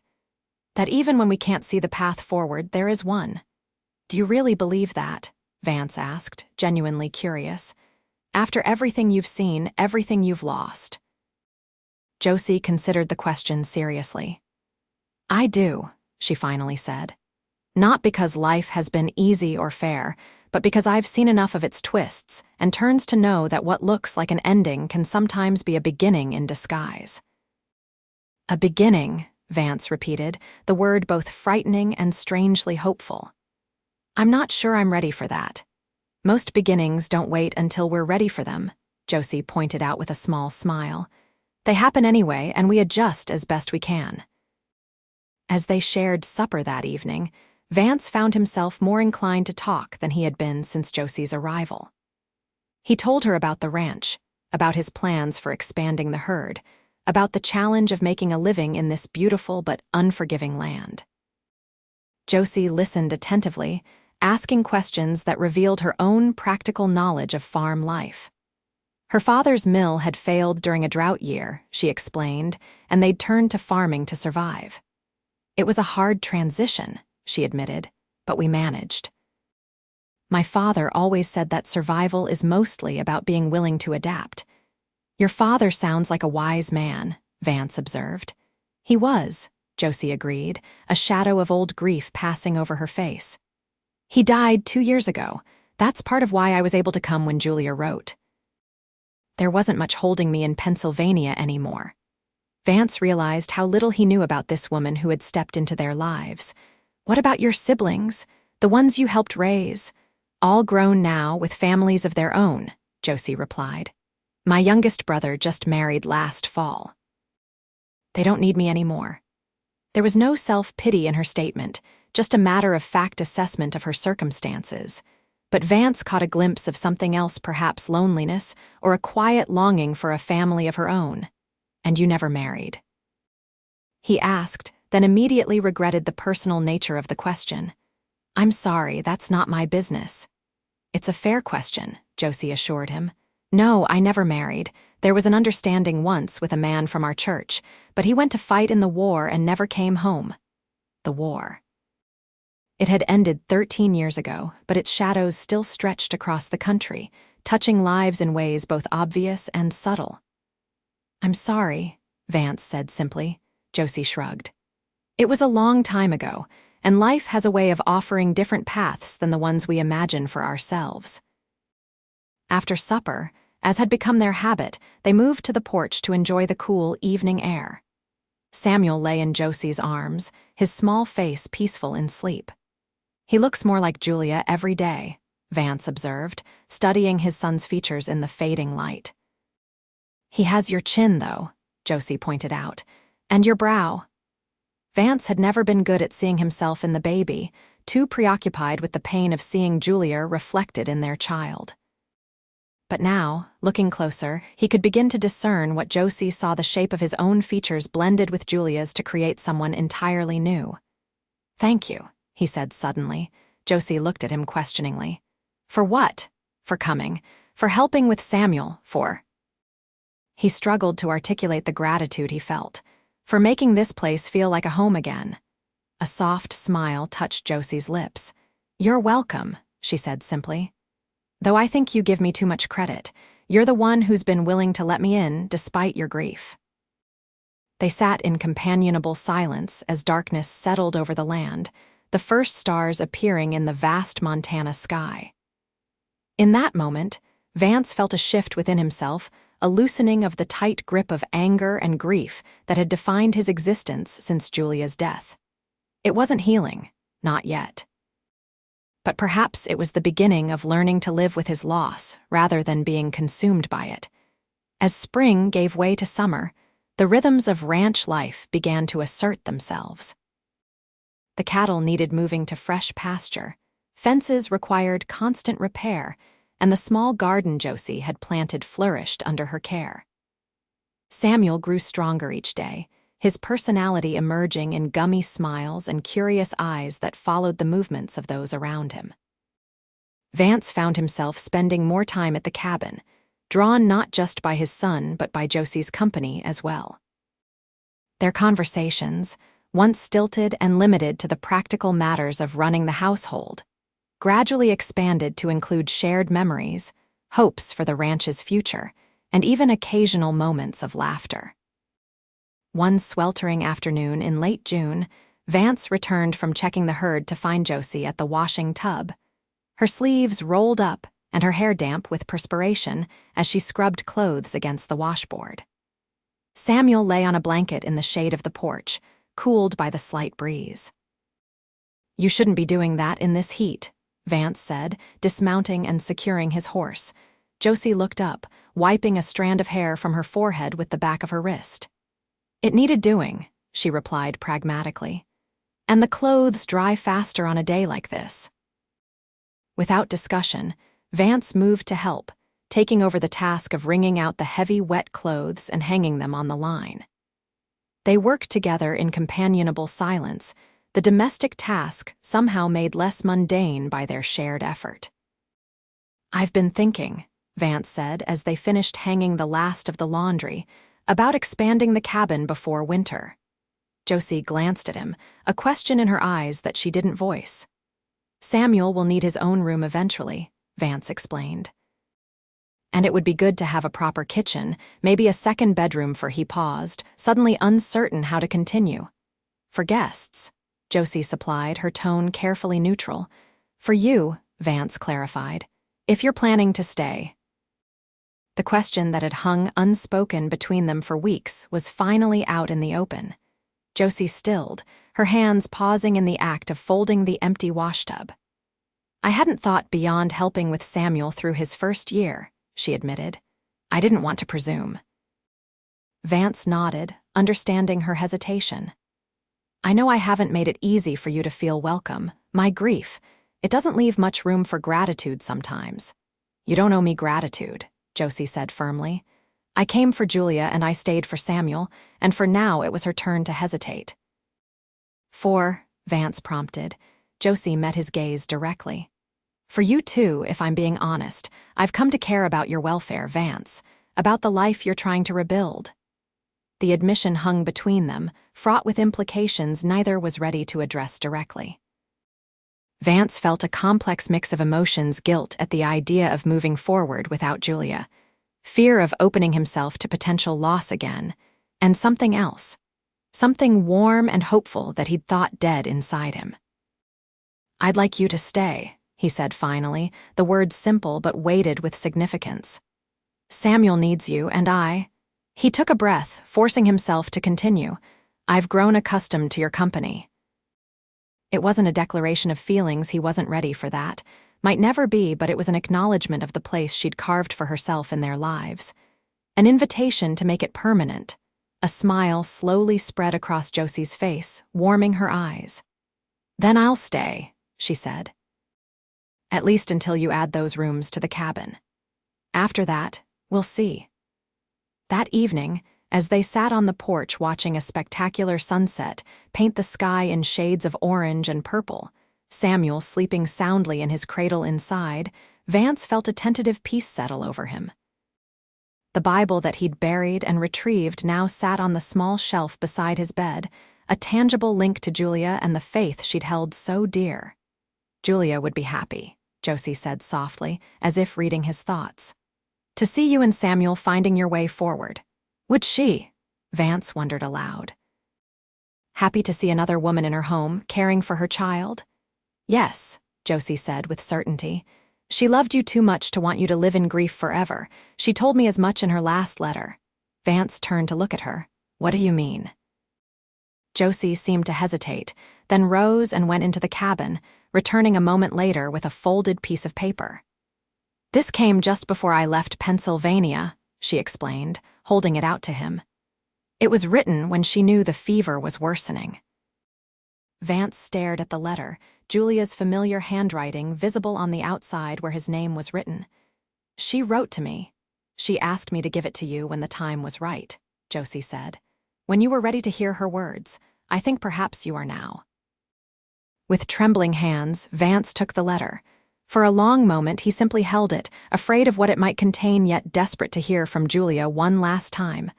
"That even when we can't see the path forward, there is one." "Do you really believe that?" Vance asked, genuinely curious. "After everything you've seen, everything you've lost." Josie considered the question seriously. "I do," she finally said. "Not because life has been easy or fair, but because I've seen enough of its twists and turns to know that what looks like an ending can sometimes be a beginning in disguise." "A beginning," Vance repeated, the word both frightening and strangely hopeful. "I'm not sure I'm ready for that." "Most beginnings don't wait until we're ready for them," Josie pointed out with a small smile. "They happen anyway, and we adjust as best we can." As they shared supper that evening, Vance found himself more inclined to talk than he had been since Josie's arrival. He told her about the ranch, about his plans for expanding the herd, about the challenge of making a living in this beautiful but unforgiving land. Josie listened attentively, asking questions that revealed her own practical knowledge of farm life. Her father's mill had failed during a drought year, she explained, and they'd turned to farming to survive. "It was a hard transition," she admitted, "but we managed." "My father always said that survival is mostly about being willing to adapt." "Your father sounds like a wise man," Vance observed. "He was," Josie agreed, a shadow of old grief passing over her face. "He died 2 years ago. That's part of why I was able to come when Julia wrote. There wasn't much holding me in Pennsylvania anymore." Vance realized how little he knew about this woman who had stepped into their lives. "What about your siblings? The ones you helped raise?" "All grown now, with families of their own," Josie replied. "My youngest brother just married last fall. They don't need me anymore." There was no self-pity in her statement, just a matter-of-fact assessment of her circumstances. But Vance caught a glimpse of something else, perhaps loneliness, or a quiet longing for a family of her own. "And you never married?" he asked, then immediately regretted the personal nature of the question. "I'm sorry, that's not my business." "It's a fair question," Josie assured him. "No, I never married. There was an understanding once with a man from our church, but he went to fight in the war and never came home." The war. It had ended 13 years ago, but its shadows still stretched across the country, touching lives in ways both obvious and subtle. "I'm sorry," Vance said simply. Josie shrugged. "It was a long time ago, and life has a way of offering different paths than the ones we imagine for ourselves." After supper, as had become their habit, they moved to the porch to enjoy the cool evening air. Samuel lay in Josie's arms, his small face peaceful in sleep. "He looks more like Julia every day," Vance observed, studying his son's features in the fading light. "He has your chin, though," Josie pointed out, "and your brow." Vance had never been good at seeing himself in the baby, too preoccupied with the pain of seeing Julia reflected in their child. But now, looking closer, he could begin to discern what Josie saw: the shape of his own features blended with Julia's to create someone entirely new. "Thank you," he said suddenly. Josie looked at him questioningly. "For what?" "For coming. For helping with Samuel. For—" He struggled to articulate the gratitude he felt. "For making this place feel like a home again." A soft smile touched Josie's lips. "You're welcome," she said simply. "Though I think you give me too much credit. You're the one who's been willing to let me in, despite your grief." They sat in companionable silence as darkness settled over the land, the first stars appearing in the vast Montana sky. In that moment, Vance felt a shift within himself, a loosening of the tight grip of anger and grief that had defined his existence since Julia's death. It wasn't healing, not yet. But perhaps it was the beginning of learning to live with his loss rather than being consumed by it. As spring gave way to summer, the rhythms of ranch life began to assert themselves. The cattle needed moving to fresh pasture, fences required constant repair, and the small garden Josie had planted flourished under her care. Samuel grew stronger each day, his personality emerging in gummy smiles and curious eyes that followed the movements of those around him. Vance found himself spending more time at the cabin, drawn not just by his son but by Josie's company as well. Their conversations, once stilted and limited to the practical matters of running the household, gradually expanded to include shared memories, hopes for the ranch's future, and even occasional moments of laughter. One sweltering afternoon in late June, Vance returned from checking the herd to find Josie at the washing tub, her sleeves rolled up and her hair damp with perspiration as she scrubbed clothes against the washboard. Samuel lay on a blanket in the shade of the porch, cooled by the slight breeze. "You shouldn't be doing that in this heat," Vance said, dismounting and securing his horse. Josie looked up, wiping a strand of hair from her forehead with the back of her wrist. "It needed doing," she replied pragmatically. "And the clothes dry faster on a day like this." Without discussion, Vance moved to help, taking over the task of wringing out the heavy, wet clothes and hanging them on the line. They worked together in companionable silence, the domestic task somehow made less mundane by their shared effort. "I've been thinking," Vance said as they finished hanging the last of the laundry, "about expanding the cabin before winter." Josie glanced at him, a question in her eyes that she didn't voice. "Samuel will need his own room eventually," Vance explained. "And it would be good to have a proper kitchen, maybe a second bedroom for—" He paused, suddenly uncertain how to continue. "For guests," Josie supplied, her tone carefully neutral. "For you," Vance clarified, "if you're planning to stay." The question that had hung unspoken between them for weeks was finally out in the open. Josie stilled, her hands pausing in the act of folding the empty washtub. "I hadn't thought beyond helping with Samuel through his first year," she admitted. "I didn't want to presume." Vance nodded, understanding her hesitation. "I know I haven't made it easy for you to feel welcome. My grief, it doesn't leave much room for gratitude sometimes." "You don't owe me gratitude," Josie said firmly. "I came for Julia and I stayed for Samuel, and for now it was her turn to hesitate." Vance prompted. Josie met his gaze directly. "For you too, if I'm being honest. I've come to care about your welfare, Vance, about the life you're trying to rebuild." The admission hung between them, fraught with implications neither was ready to address directly. Vance felt a complex mix of emotions: guilt at the idea of moving forward without Julia, fear of opening himself to potential loss again, and something else, something warm and hopeful that he'd thought dead inside him. "I'd like you to stay," he said finally, the words simple but weighted with significance. "Samuel needs you, and I—" He took a breath, forcing himself to continue. "I've grown accustomed to your company." It wasn't a declaration of feelings, he wasn't ready for that. Might never be, but it was an acknowledgement of the place she'd carved for herself in their lives. An invitation to make it permanent. A smile slowly spread across Josie's face, warming her eyes. "Then I'll stay," she said. "At least until you add those rooms to the cabin. After that, we'll see." That evening, as they sat on the porch watching a spectacular sunset paint the sky in shades of orange and purple, Samuel sleeping soundly in his cradle inside, Vance felt a tentative peace settle over him. The Bible that he'd buried and retrieved now sat on the small shelf beside his bed, a tangible link to Julia and the faith she'd held so dear. "Julia would be happy," Josie said softly, as if reading his thoughts. "To see you and Samuel finding your way forward." "Would she?" Vance wondered aloud. "Happy to see another woman in her home, caring for her child?" "Yes," Josie said with certainty. "She loved you too much to want you to live in grief forever. She told me as much in her last letter." Vance turned to look at her. "What do you mean?" Josie seemed to hesitate, then rose and went into the cabin, returning a moment later with a folded piece of paper. "This came just before I left Pennsylvania," she explained, holding it out to him. "It was written when she knew the fever was worsening." Vance stared at the letter, Julia's familiar handwriting visible on the outside where his name was written. "She wrote to me. She asked me to give it to you when the time was right," Josie said. "When you were ready to hear her words. I think perhaps you are now." With trembling hands, Vance took the letter. For a long moment, he simply held it, afraid of what it might contain yet desperate to hear from Julia one last time.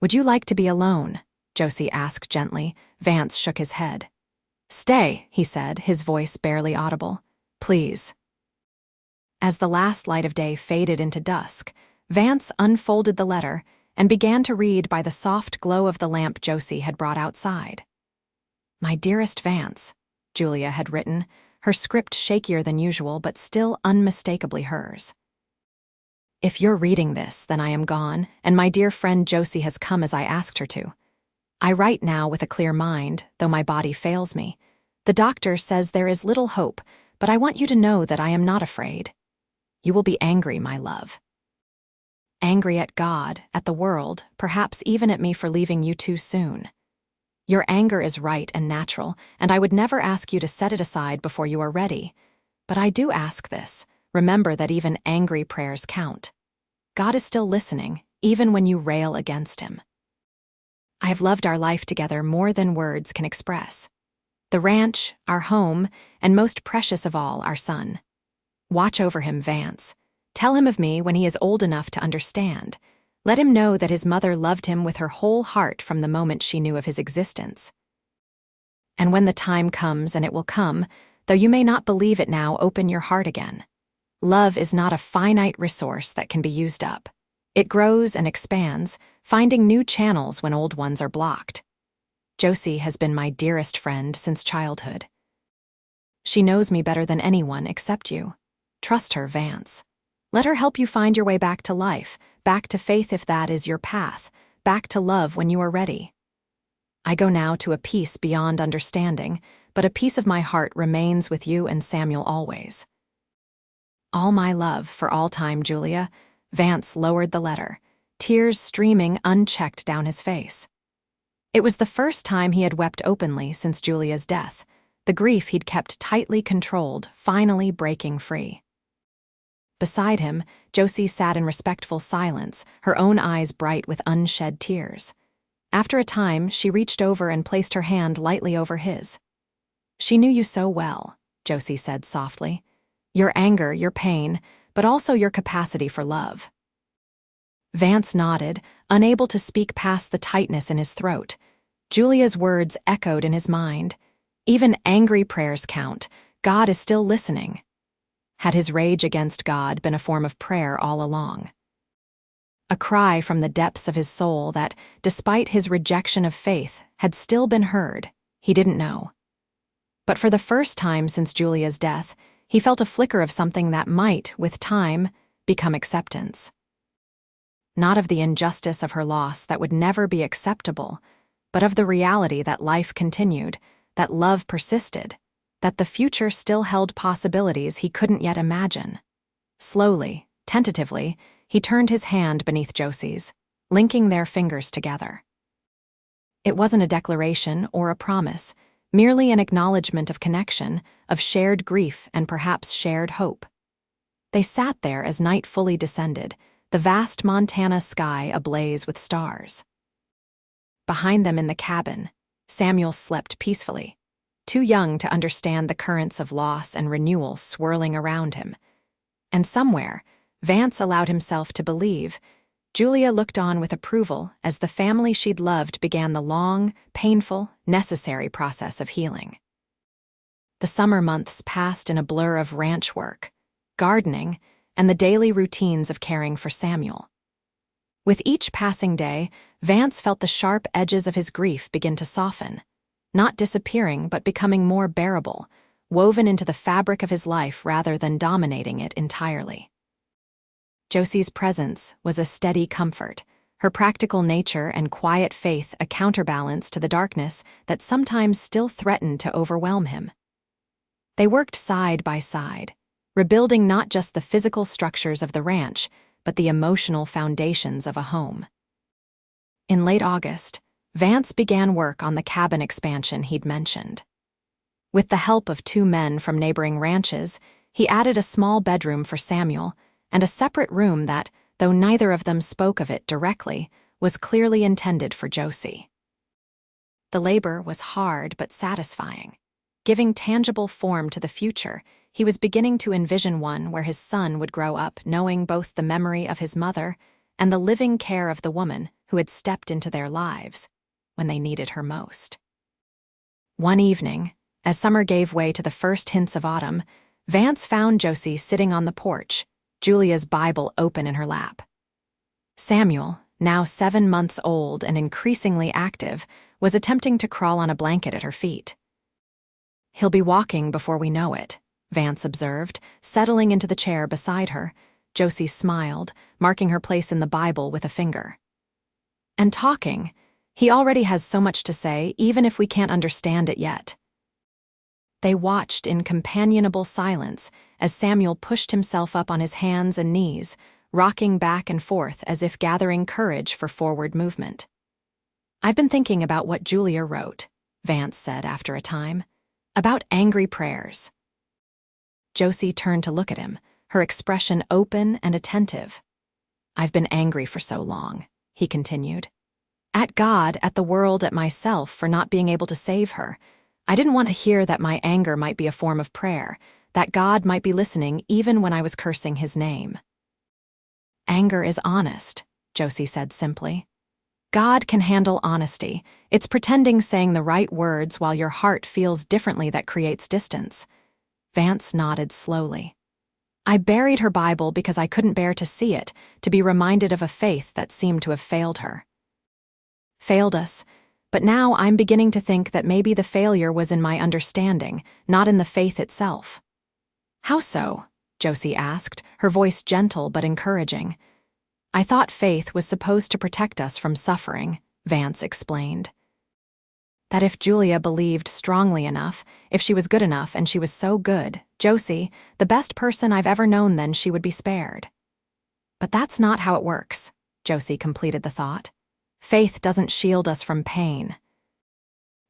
"Would you like to be alone?" Josie asked gently. Vance shook his head. "Stay," he said, his voice barely audible. "Please." As the last light of day faded into dusk, Vance unfolded the letter and began to read by the soft glow of the lamp Josie had brought outside. "My dearest Vance," Julia had written, her script shakier than usual but still unmistakably hers. "If you're reading this, then I am gone, and my dear friend Josie has come as I asked her to. I write now with a clear mind, though my body fails me. The doctor says there is little hope, but I want you to know that I am not afraid. You will be angry, my love. Angry at God, at the world, perhaps even at me for leaving you too soon. Your anger is right and natural, and I would never ask you to set it aside before you are ready. But I do ask this. Remember that even angry prayers count. God is still listening, even when you rail against him. I have loved our life together more than words can express. The ranch, our home, and most precious of all, our son. Watch over him, Vance. Tell him of me when he is old enough to understand. Let him know that his mother loved him with her whole heart from the moment she knew of his existence. And when the time comes, and it will come, though you may not believe it now, open your heart again. Love is not a finite resource that can be used up. It grows and expands, finding new channels when old ones are blocked. Josie has been my dearest friend since childhood. She knows me better than anyone except you. Trust her, Vance. Let her help you find your way back to life, back to faith if that is your path, back to love when you are ready. I go now to a peace beyond understanding, but a piece of my heart remains with you and Samuel always. All my love for all time, Julia. Vance lowered the letter, tears streaming unchecked down his face. It was the first time he had wept openly since Julia's death, the grief he'd kept tightly controlled finally breaking free. Beside him, Josie sat in respectful silence, her own eyes bright with unshed tears. After a time, she reached over and placed her hand lightly over his. "She knew you so well," Josie said softly. "Your anger, your pain, but also your capacity for love." Vance nodded, unable to speak past the tightness in his throat. Julia's words echoed in his mind. Even angry prayers count. God is still listening. Had his rage against God been a form of prayer all along? A cry from the depths of his soul that, despite his rejection of faith, had still been heard, he didn't know. But for the first time since Julia's death, he felt a flicker of something that might, with time, become acceptance. Not of the injustice of her loss that would never be acceptable, but of the reality that life continued, that love persisted, that the future still held possibilities he couldn't yet imagine. Slowly, tentatively, he turned his hand beneath Josie's, linking their fingers together. It wasn't a declaration or a promise, merely an acknowledgement of connection, of shared grief and perhaps shared hope. They sat there as night fully descended, the vast Montana sky ablaze with stars. Behind them in the cabin, Samuel slept peacefully, too young to understand the currents of loss and renewal swirling around him. And somewhere, Vance allowed himself to believe, Julia looked on with approval as the family she'd loved began the long, painful, necessary process of healing. The summer months passed in a blur of ranch work, gardening, and the daily routines of caring for Samuel. With each passing day, Vance felt the sharp edges of his grief begin to soften, not disappearing but becoming more bearable, woven into the fabric of his life rather than dominating it entirely. Josie's presence was a steady comfort, her practical nature and quiet faith a counterbalance to the darkness that sometimes still threatened to overwhelm him. They worked side by side, rebuilding not just the physical structures of the ranch, but the emotional foundations of a home. In late August, Vance began work on the cabin expansion he'd mentioned. With the help of 2 men from neighboring ranches, he added a small bedroom for Samuel and a separate room that, though neither of them spoke of it directly, was clearly intended for Josie. The labor was hard but satisfying. Giving tangible form to the future, he was beginning to envision one where his son would grow up knowing both the memory of his mother and the living care of the woman who had stepped into their lives when they needed her most. One evening, as summer gave way to the first hints of autumn, Vance found Josie sitting on the porch, Julia's Bible open in her lap. Samuel, now 7 months old and increasingly active, was attempting to crawl on a blanket at her feet. "He'll be walking before we know it," Vance observed, settling into the chair beside her. Josie smiled, marking her place in the Bible with a finger. "And talking. He already has so much to say, even if we can't understand it yet." They watched in companionable silence as Samuel pushed himself up on his hands and knees, rocking back and forth as if gathering courage for forward movement. "I've been thinking about what Julia wrote," Vance said after a time, "about angry prayers." Josie turned to look at him, her expression open and attentive. "I've been angry for so long," he continued. "At God, at the world, at myself for not being able to save her. I didn't want to hear that my anger might be a form of prayer, that God might be listening even when I was cursing his name." "Anger is honest," Josie said simply. "God can handle honesty. It's pretending saying the right words while your heart feels differently that creates distance." Vance nodded slowly. "I buried her Bible because I couldn't bear to see it, to be reminded of a faith that seemed to have failed her. Failed us, but now I'm beginning to think that maybe the failure was in my understanding, not in the faith itself." "How so?" Josie asked, her voice gentle but encouraging. I thought faith was supposed to protect us from suffering, Vance explained. That if Julia believed strongly enough, if she was good enough, and she was so good, Josie, the best person I've ever known, then she would be spared. But that's not how it works, Josie completed the thought. Faith doesn't shield us from pain.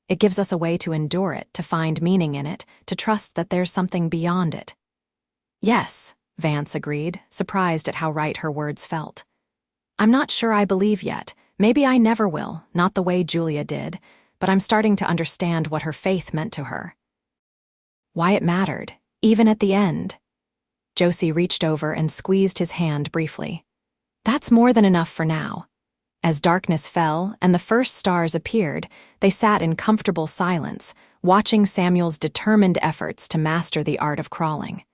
It gives us a way to endure it, to find meaning in it, to trust that there's something beyond it. Yes, Vance agreed, surprised at how right her words felt. I'm not sure I believe yet. Maybe I never will, not the way Julia did, but I'm starting to understand what her faith meant to her. Why it mattered, even at the end. Josie reached over and squeezed his hand briefly. That's more than enough for now. As darkness fell and the first stars appeared, they sat in comfortable silence, watching Samuel's determined efforts to master the art of crawling.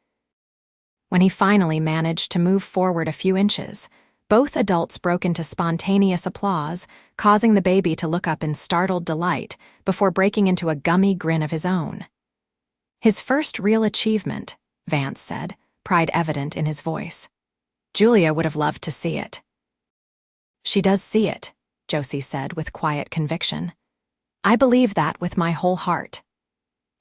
When he finally managed to move forward a few inches, both adults broke into spontaneous applause, causing the baby to look up in startled delight before breaking into a gummy grin of his own. His first real achievement, Vance said, pride evident in his voice. Julia would have loved to see it. She does see it, Josie said with quiet conviction. I believe that with my whole heart.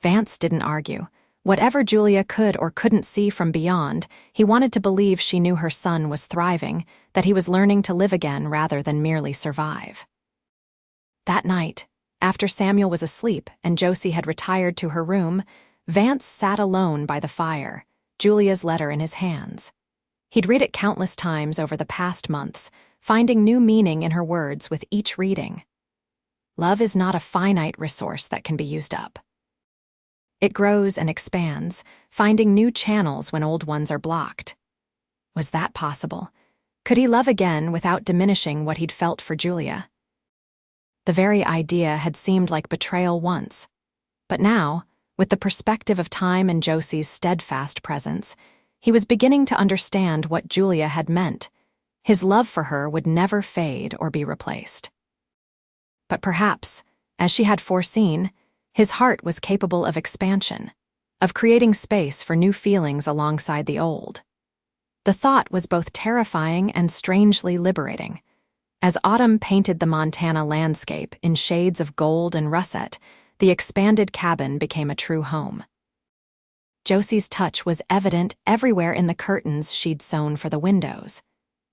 Vance didn't argue. Whatever Julia could or couldn't see from beyond, he wanted to believe she knew her son was thriving, that he was learning to live again rather than merely survive. That night, after Samuel was asleep and Josie had retired to her room, Vance sat alone by the fire, Julia's letter in his hands. He'd read it countless times over the past months, finding new meaning in her words with each reading. Love is not a finite resource that can be used up. It grows and expands, finding new channels when old ones are blocked. Was that possible? Could he love again without diminishing what he'd felt for Julia? The very idea had seemed like betrayal once. But now, with the perspective of time and Josie's steadfast presence, he was beginning to understand what Julia had meant. His love for her would never fade or be replaced. But perhaps, as she had foreseen, his heart was capable of expansion, of creating space for new feelings alongside the old. The thought was both terrifying and strangely liberating. As autumn painted the Montana landscape in shades of gold and russet, the expanded cabin became a true home. Josie's touch was evident everywhere in the curtains she'd sewn for the windows,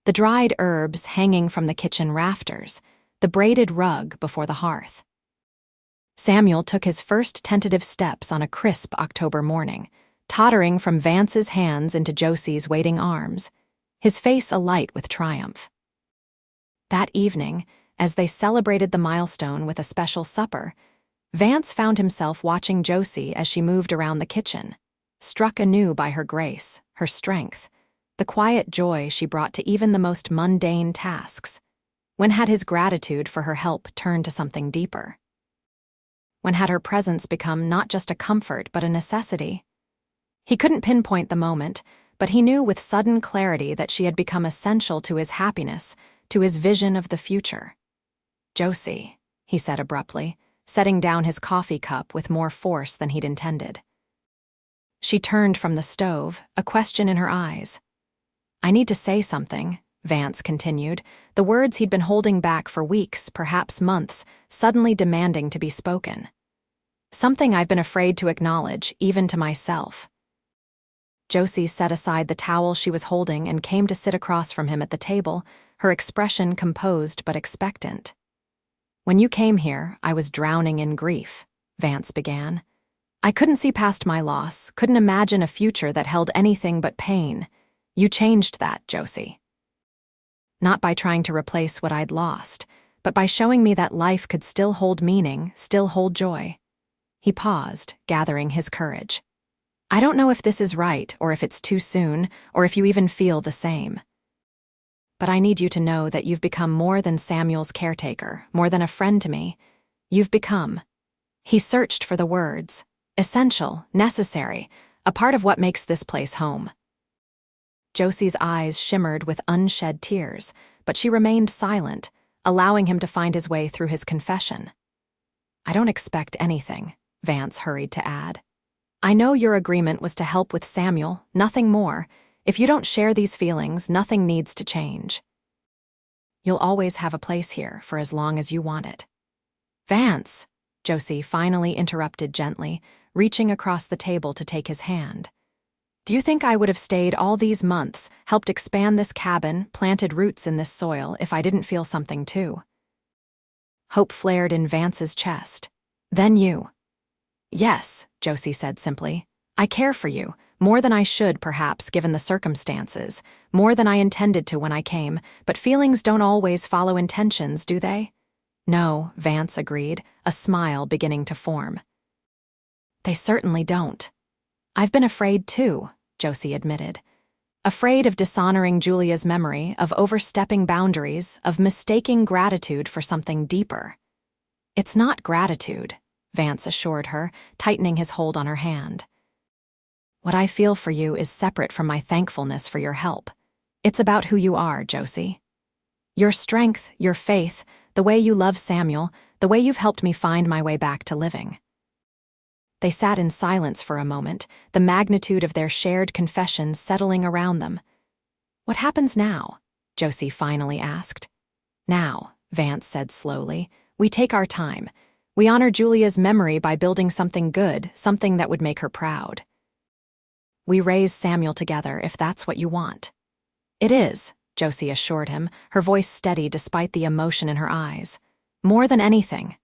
the dried herbs hanging from the kitchen rafters, the braided rug before the hearth. Samuel took his first tentative steps on a crisp October morning, tottering from Vance's hands into Josie's waiting arms, his face alight with triumph. That evening, as they celebrated the milestone with a special supper, Vance found himself watching Josie as she moved around the kitchen, struck anew by her grace, her strength, the quiet joy she brought to even the most mundane tasks. When had his gratitude for her help turned to something deeper? When had her presence become not just a comfort but a necessity? He couldn't pinpoint the moment, but he knew with sudden clarity that she had become essential to his happiness, to his vision of the future. Josie, he said abruptly, setting down his coffee cup with more force than he'd intended. She turned from the stove, a question in her eyes. I need to say something, Vance continued, the words he'd been holding back for weeks, perhaps months, suddenly demanding to be spoken. Something I've been afraid to acknowledge, even to myself. Josie set aside the towel she was holding and came to sit across from him at the table, her expression composed but expectant. When you came here, I was drowning in grief, Vance began. I couldn't see past my loss, couldn't imagine a future that held anything but pain. You changed that, Josie. Not by trying to replace what I'd lost, but by showing me that life could still hold meaning, still hold joy. He paused, gathering his courage. I don't know if this is right, or if it's too soon, or if you even feel the same. But I need you to know that you've become more than Samuel's caretaker, more than a friend to me. You've become. He searched for the words. Essential, necessary, a part of what makes this place home. Josie's eyes shimmered with unshed tears, but she remained silent, allowing him to find his way through his confession. I don't expect anything, Vance hurried to add. I know your agreement was to help with Samuel, nothing more. If you don't share these feelings, nothing needs to change. You'll always have a place here for as long as you want it. Vance, Josie finally interrupted gently, reaching across the table to take his hand. Do you think I would have stayed all these months, helped expand this cabin, planted roots in this soil, if I didn't feel something too? Hope flared in Vance's chest. Then you. Yes, Josie said simply. I care for you, more than I should, perhaps, given the circumstances, more than I intended to when I came, but feelings don't always follow intentions, do they? No, Vance agreed, a smile beginning to form. They certainly don't. I've been afraid too, Josie admitted. Afraid of dishonoring Julia's memory, of overstepping boundaries, of mistaking gratitude for something deeper. It's not gratitude, Vance assured her, tightening his hold on her hand. What I feel for you is separate from my thankfulness for your help. It's about who you are, Josie. Your strength, your faith, the way you love Samuel, the way you've helped me find my way back to living. They sat in silence for a moment, the magnitude of their shared confessions settling around them. What happens now? Josie finally asked. Now, Vance said slowly, we take our time. We honor Julia's memory by building something good, something that would make her proud. We raise Samuel together if that's what you want. It is, Josie assured him, her voice steady despite the emotion in her eyes. More than anything.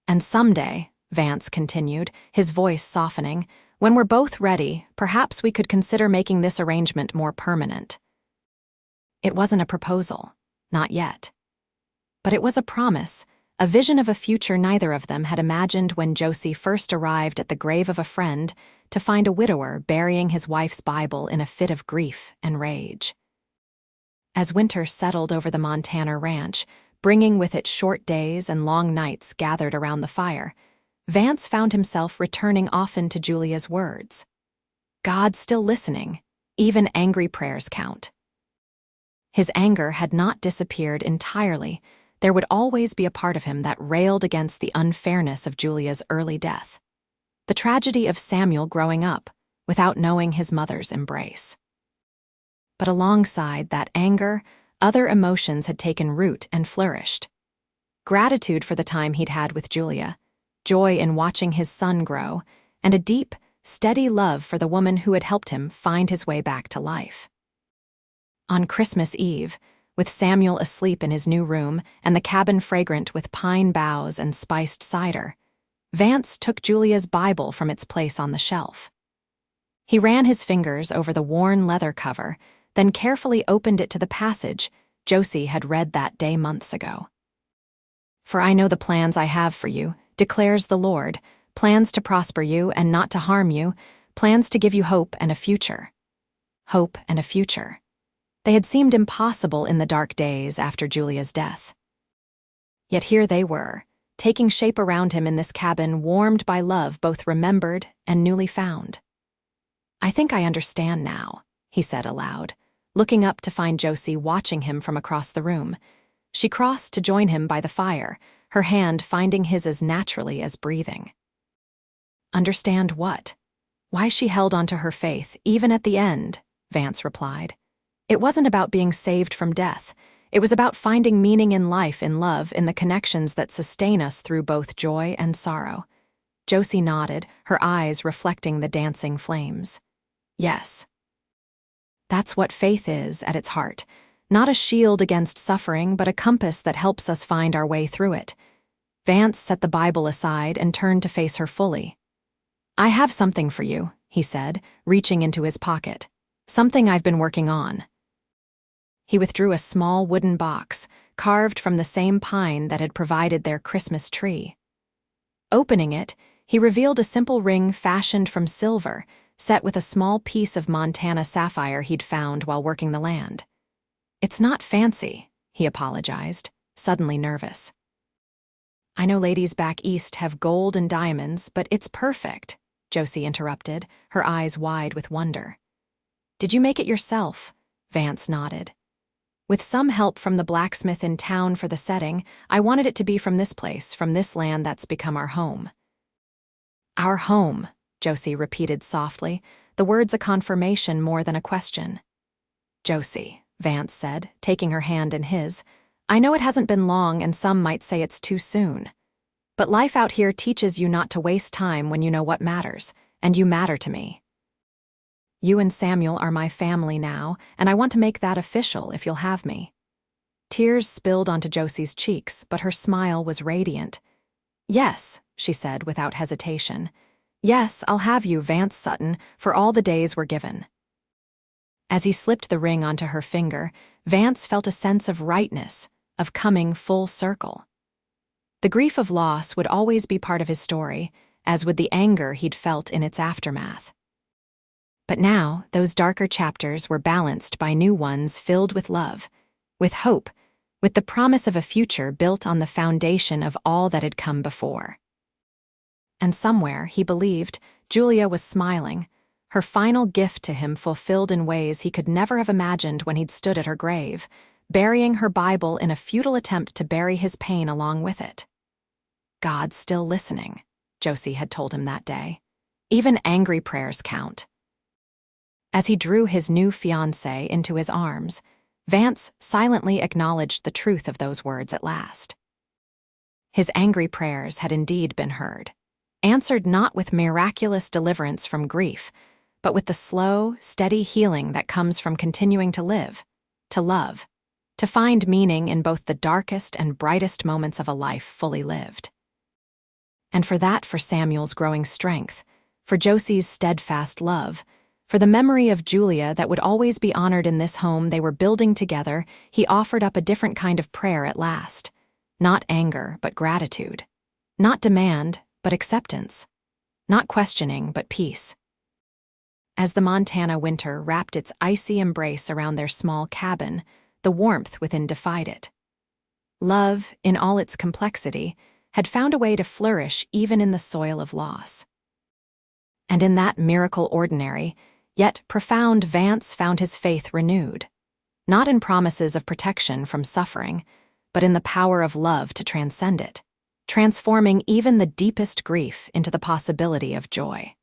And someday, Vance continued, his voice softening, when we're both ready, perhaps we could consider making this arrangement more permanent. It wasn't a proposal, not yet. But it was a promise, a vision of a future neither of them had imagined when Josie first arrived at the grave of a friend to find a widower burying his wife's Bible in a fit of grief and rage. As winter settled over the Montana ranch, bringing with it short days and long nights gathered around the fire, Vance found himself returning often to Julia's words. God's still listening, even angry prayers count. His anger had not disappeared entirely. There would always be a part of him that railed against the unfairness of Julia's early death. The tragedy of Samuel growing up, without knowing his mother's embrace. But alongside that anger, other emotions had taken root and flourished. Gratitude for the time he'd had with Julia, joy in watching his son grow, and a deep, steady love for the woman who had helped him find his way back to life. On Christmas Eve, with Samuel asleep in his new room and the cabin fragrant with pine boughs and spiced cider, Vance took Julia's Bible from its place on the shelf. He ran his fingers over the worn leather cover, then carefully opened it to the passage Josie had read that day months ago. For I know the plans I have for you, declares the Lord, plans to prosper you and not to harm you, plans to give you hope and a future. Hope and a future. They had seemed impossible in the dark days after Julia's death. Yet here they were, taking shape around him in this cabin warmed by love both remembered and newly found. I think I understand now, he said aloud, looking up to find Josie watching him from across the room. She crossed to join him by the fire, her hand finding his as naturally as breathing. Understand what? Why she held onto her faith, even at the end, Vance replied. It wasn't about being saved from death. It was about finding meaning in life, in love, in the connections that sustain us through both joy and sorrow. Josie nodded, her eyes reflecting the dancing flames. Yes. That's what faith is at its heart. Not a shield against suffering, but a compass that helps us find our way through it. Vance set the Bible aside and turned to face her fully. I have something for you, he said, reaching into his pocket. Something I've been working on. He withdrew a small wooden box, carved from the same pine that had provided their Christmas tree. Opening it, he revealed a simple ring fashioned from silver, set with a small piece of Montana sapphire he'd found while working the land. It's not fancy, he apologized, suddenly nervous. I know ladies back east have gold and diamonds, but it's perfect, Josie interrupted, her eyes wide with wonder. Did you make it yourself? Vance nodded. With some help from the blacksmith in town for the setting, I wanted it to be from this place, from this land that's become our home. Our home, Josie repeated softly, the words a confirmation more than a question. Josie, Vance said, taking her hand in his, I know it hasn't been long and some might say it's too soon. But life out here teaches you not to waste time when you know what matters, and you matter to me. You and Samuel are my family now, and I want to make that official if you'll have me. Tears spilled onto Josie's cheeks, but her smile was radiant. Yes, she said without hesitation. Yes, I'll have you, Vance Sutton, for all the days we're given. As he slipped the ring onto her finger, Vance felt a sense of rightness, of coming full circle. The grief of loss would always be part of his story, as would the anger he'd felt in its aftermath. But now, those darker chapters were balanced by new ones filled with love, with hope, with the promise of a future built on the foundation of all that had come before. And somewhere, he believed, Julia was smiling, her final gift to him fulfilled in ways he could never have imagined when he'd stood at her grave, burying her Bible in a futile attempt to bury his pain along with it. God's still listening, Josie had told him that day. Even angry prayers count. As he drew his new fiancée into his arms, Vance silently acknowledged the truth of those words at last. His angry prayers had indeed been heard, answered not with miraculous deliverance from grief, but with the slow, steady healing that comes from continuing to live, to love, to find meaning in both the darkest and brightest moments of a life fully lived. And for Samuel's growing strength, for Josie's steadfast love, for the memory of Julia that would always be honored in this home they were building together, he offered up a different kind of prayer at last. Not anger, but gratitude. Not demand, but acceptance. Not questioning, but peace. As the Montana winter wrapped its icy embrace around their small cabin, the warmth within defied it. Love, in all its complexity, had found a way to flourish even in the soil of loss. And in that miracle ordinary, yet profound, Vance found his faith renewed, not in promises of protection from suffering, but in the power of love to transcend it, transforming even the deepest grief into the possibility of joy.